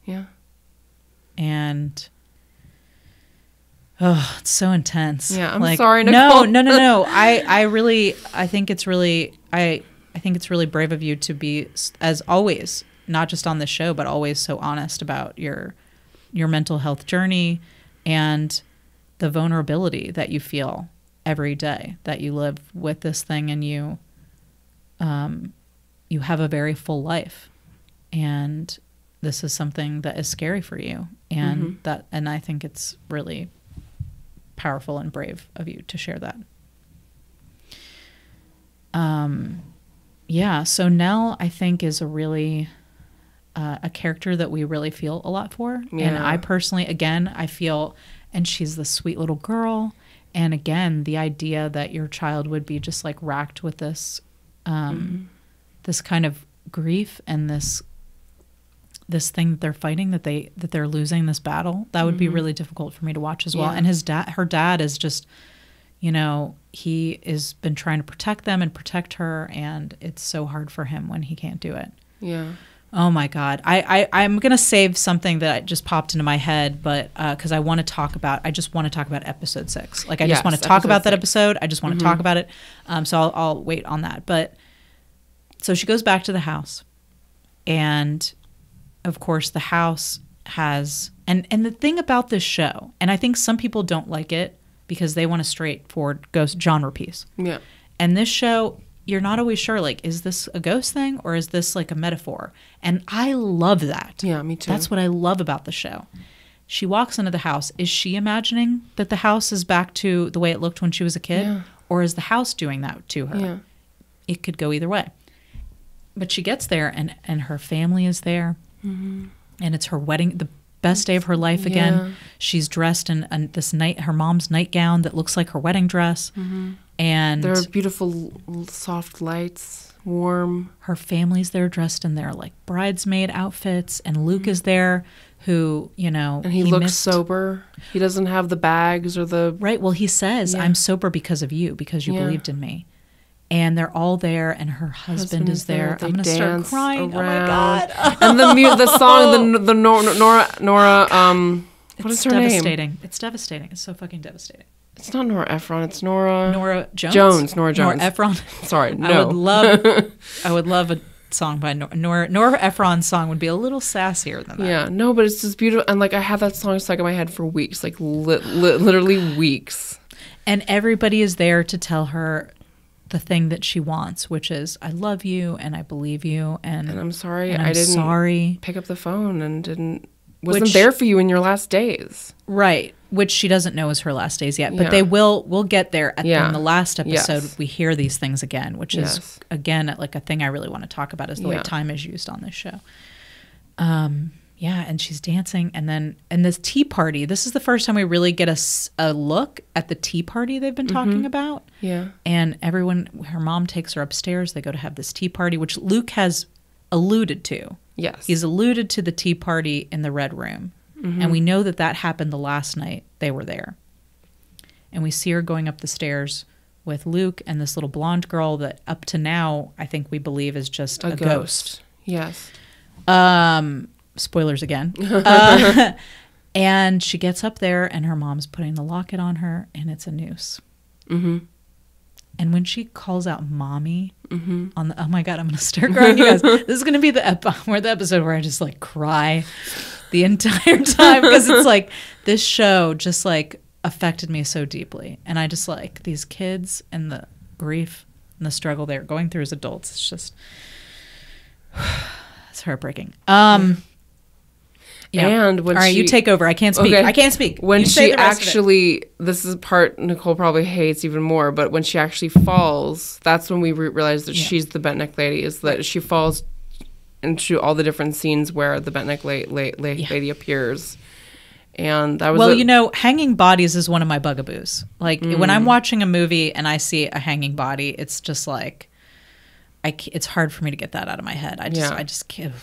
[SPEAKER 1] Yeah.
[SPEAKER 2] And it's so intense.
[SPEAKER 1] Yeah, I'm sorry, Nicole.
[SPEAKER 2] No. I think it's really brave of you to be, as always, not just on this show, but always so honest about your mental health journey and the vulnerability that you feel every day that you live with this thing, and you have a very full life, and this is something that is scary for you, and and I think it's really powerful and brave of you to share that. Yeah, so Nell, I think, is a really a character that we really feel a lot for.
[SPEAKER 1] Yeah.
[SPEAKER 2] And I personally, again, I feel, and she's the sweet little girl. And again, the idea that your child would be just like racked with this, this kind of grief and this thing that they're fighting, that they're losing this battle, that would be really difficult for me to watch as well.
[SPEAKER 1] Yeah.
[SPEAKER 2] And her dad is just, he has been trying to protect them and protect her, and it's so hard for him when he can't do it.
[SPEAKER 1] Yeah.
[SPEAKER 2] Oh my God. I'm going to save something that just popped into my head, but because I just want to talk about episode 6. Like, I just want to talk about that episode. I just want to talk about it. So I'll wait on that. But so she goes back to the house, and of course the house has, and the thing about this show, and I think some people don't like it because they want a straightforward ghost genre piece.
[SPEAKER 1] Yeah.
[SPEAKER 2] And this show, you're not always sure, like, is this a ghost thing or is this like a metaphor? And I love that.
[SPEAKER 1] Yeah, me too.
[SPEAKER 2] That's what I love about the show. She walks into the house. Is she imagining that the house is back to the way it looked when she was a kid?
[SPEAKER 1] Yeah.
[SPEAKER 2] Or is the house doing that to her?
[SPEAKER 1] Yeah.
[SPEAKER 2] It could go either way. But she gets there, and her family is there. Mm-hmm. And it's her wedding, the best day of her life again.
[SPEAKER 1] Yeah.
[SPEAKER 2] She's dressed in her mom's nightgown that looks like her wedding dress.
[SPEAKER 1] Mm-hmm.
[SPEAKER 2] And
[SPEAKER 1] there are beautiful soft lights, warm.
[SPEAKER 2] Her family's there dressed in their like bridesmaid outfits, and Luke is there, who, you know,
[SPEAKER 1] and he looks sober. He doesn't have the bags or the
[SPEAKER 2] right. Well, he says, "I'm sober because of you, because you believed in me." And they're all there, and her husband is there. I'm gonna start crying.
[SPEAKER 1] Around.
[SPEAKER 2] Oh my God!
[SPEAKER 1] And the song, the Nora. What is her
[SPEAKER 2] name?
[SPEAKER 1] It's
[SPEAKER 2] devastating. It's so fucking devastating.
[SPEAKER 1] It's not Nora Ephron. It's Nora
[SPEAKER 2] Jones.
[SPEAKER 1] Nora Jones.
[SPEAKER 2] Nora Ephron.
[SPEAKER 1] Sorry, no.
[SPEAKER 2] I would love a song by Nora Ephron's song would be a little sassier than that.
[SPEAKER 1] Yeah, no, but it's just beautiful. And like, I had that song stuck in my head for weeks, like literally weeks.
[SPEAKER 2] And everybody is there to tell her the thing that she wants, which is, I love you and I believe you, and
[SPEAKER 1] I'm sorry
[SPEAKER 2] I didn't pick
[SPEAKER 1] up the phone and wasn't there for you in your last days.
[SPEAKER 2] Right, which she doesn't know is her last days yet, but we'll get there in the last episode. We hear these things again, which is again like a thing I really want to talk about, is the way time is used on this show. And she's dancing, and this tea party. This is the first time we really get a look at the tea party they've been talking about.
[SPEAKER 1] Yeah.
[SPEAKER 2] And her mom takes her upstairs. They go to have this tea party, which Luke has alluded to.
[SPEAKER 1] Yes.
[SPEAKER 2] He's alluded to the tea party in the Red Room. Mm-hmm. And we know that happened the last night they were there. And we see her going up the stairs with Luke and this little blonde girl that up to now I think we believe is just a ghost.
[SPEAKER 1] Yes.
[SPEAKER 2] Spoilers again. And she gets up there, and her mom's putting the locket on her, and it's a noose. Mm-hmm. And when she calls out "mommy" on the, oh my God, I'm gonna start crying, you guys. This is gonna be the episode where I just like cry the entire time, because it's like this show just like affected me so deeply, and I just like these kids and the grief and the struggle they're going through as adults. It's just it's heartbreaking. Yeah.
[SPEAKER 1] And when
[SPEAKER 2] all right, you take over. I can't speak.
[SPEAKER 1] Okay.
[SPEAKER 2] I can't speak.
[SPEAKER 1] When she actually, this is the part Nicole probably hates even more, but when she actually falls, that's when we realize that she's the bent neck lady, is that she falls into all the different scenes where the bent neck lady appears. And that was
[SPEAKER 2] hanging bodies is one of my bugaboos. Like when I'm watching a movie and I see a hanging body, it's just like, it's hard for me to get that out of my head. I just can't.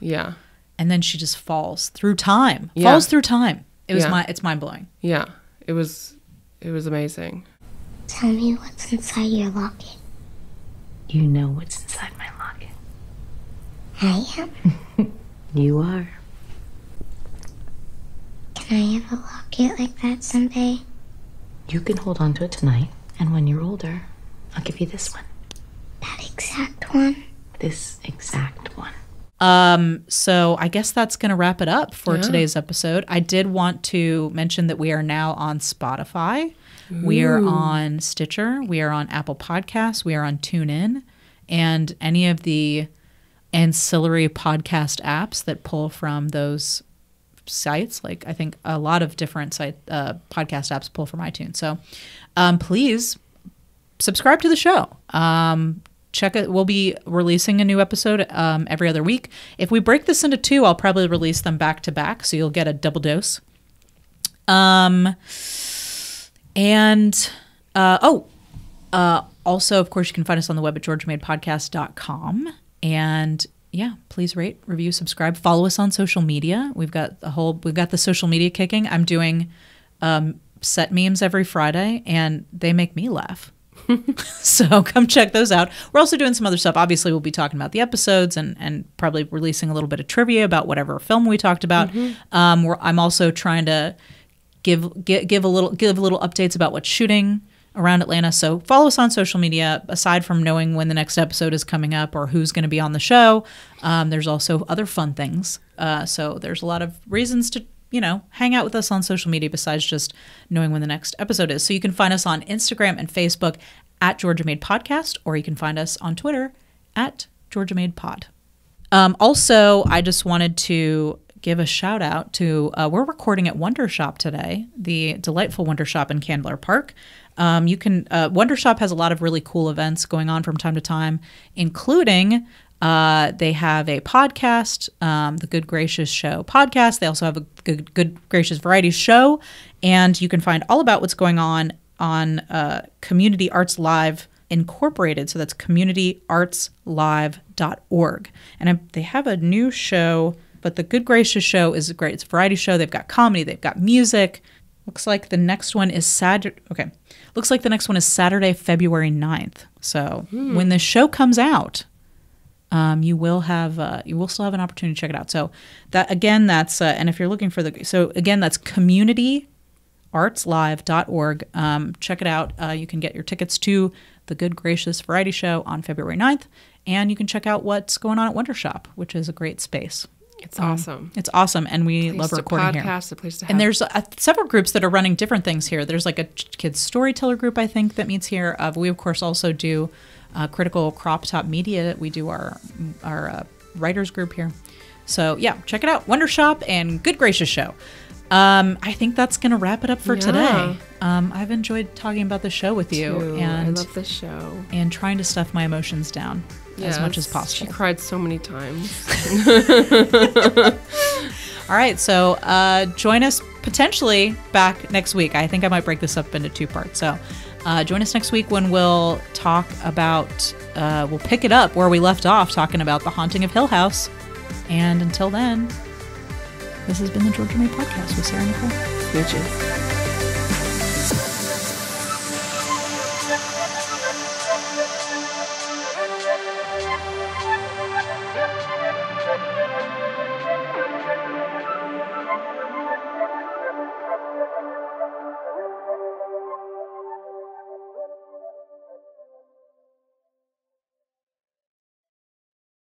[SPEAKER 1] Yeah.
[SPEAKER 2] And then she just falls through time. Falls through time. It's mind blowing.
[SPEAKER 1] Yeah, it was amazing.
[SPEAKER 5] Tell me what's inside your locket.
[SPEAKER 8] You know what's inside my locket.
[SPEAKER 5] I am.
[SPEAKER 8] You are.
[SPEAKER 5] Can I have a locket like that someday?
[SPEAKER 8] You can hold on to it tonight, and when you're older, I'll give you this one.
[SPEAKER 5] That exact one?
[SPEAKER 8] This exact one.
[SPEAKER 2] So I guess that's going to wrap it up for today's episode. I did want to mention that we are now on Spotify. Ooh. We are on Stitcher. We are on Apple Podcasts. We are on TuneIn, and any of the ancillary podcast apps that pull from those sites. Like I think a lot of different podcast apps pull from iTunes. So please subscribe to the show. Check it. We'll be releasing a new episode every other week. If we break this into 2, I'll probably release them back to back, so you'll get a double dose. Also, of course, you can find us on the web at georgiamadepodcast.com. And yeah, please rate, review, subscribe, follow us on social media. We've got the social media kicking. I'm doing set memes every Friday, and they make me laugh. So come check those out. We're also doing some other stuff. Obviously, we'll be talking about the episodes and probably releasing a little bit of trivia about whatever film we talked about. I'm also trying to give a little updates about what's shooting around Atlanta. So follow us on social media. Aside from knowing when the next episode is coming up or who's going to be on the show, there's also other fun things. So there's a lot of reasons to hang out with us on social media besides just knowing when the next episode is. So you can find us on Instagram and Facebook at Georgia Made Podcast, or you can find us on Twitter at Georgia Made Pod. Also, I just wanted to give a shout out to, we're recording at Wonder Shop today, the delightful Wonder Shop in Candler Park. Wonder Shop has a lot of really cool events going on from time to time, including they have a podcast, the Good Gracious Show podcast. They also have a Good Gracious Variety Show, and you can find all about what's going on Community Arts Live Incorporated. So that's communityartslive.org. And they have a new show, but the Good Gracious Show is great. It's a variety show. They've got comedy. They've got music. Looks like the next one is Saturday, February 9th. So when the show comes out, you will still have an opportunity to check it out. So that again, that's and if you're looking for that's communityartslive.org. Check it out. You can get your tickets to the Good Gracious Variety Show on February 9th, and you can check out what's going on at Wonder Shop, which is a great space.
[SPEAKER 1] It's awesome.
[SPEAKER 2] It's awesome, and we love recording here.
[SPEAKER 1] A place to have.
[SPEAKER 2] And there's several groups that are running different things here. There's like a kids storyteller group, I think, that meets here. We of course also do Critical Crop Top Media. We do our writers group here. So yeah, check it out. Wonder Shop and Good Gracious Show. I think that's going to wrap it up for today. I've enjoyed talking about the show with you. And
[SPEAKER 1] I love this show.
[SPEAKER 2] And trying to stuff my emotions down as much as possible.
[SPEAKER 1] She cried so many times.
[SPEAKER 2] All right, so join us potentially back next week. I think I might break this up into 2 parts. So join us next week when we'll talk about, we'll pick it up where we left off, talking about The Haunting of Hill House. And until then, this has been the Georgia Made Podcast with Sarah Nicole.
[SPEAKER 1] Smooches.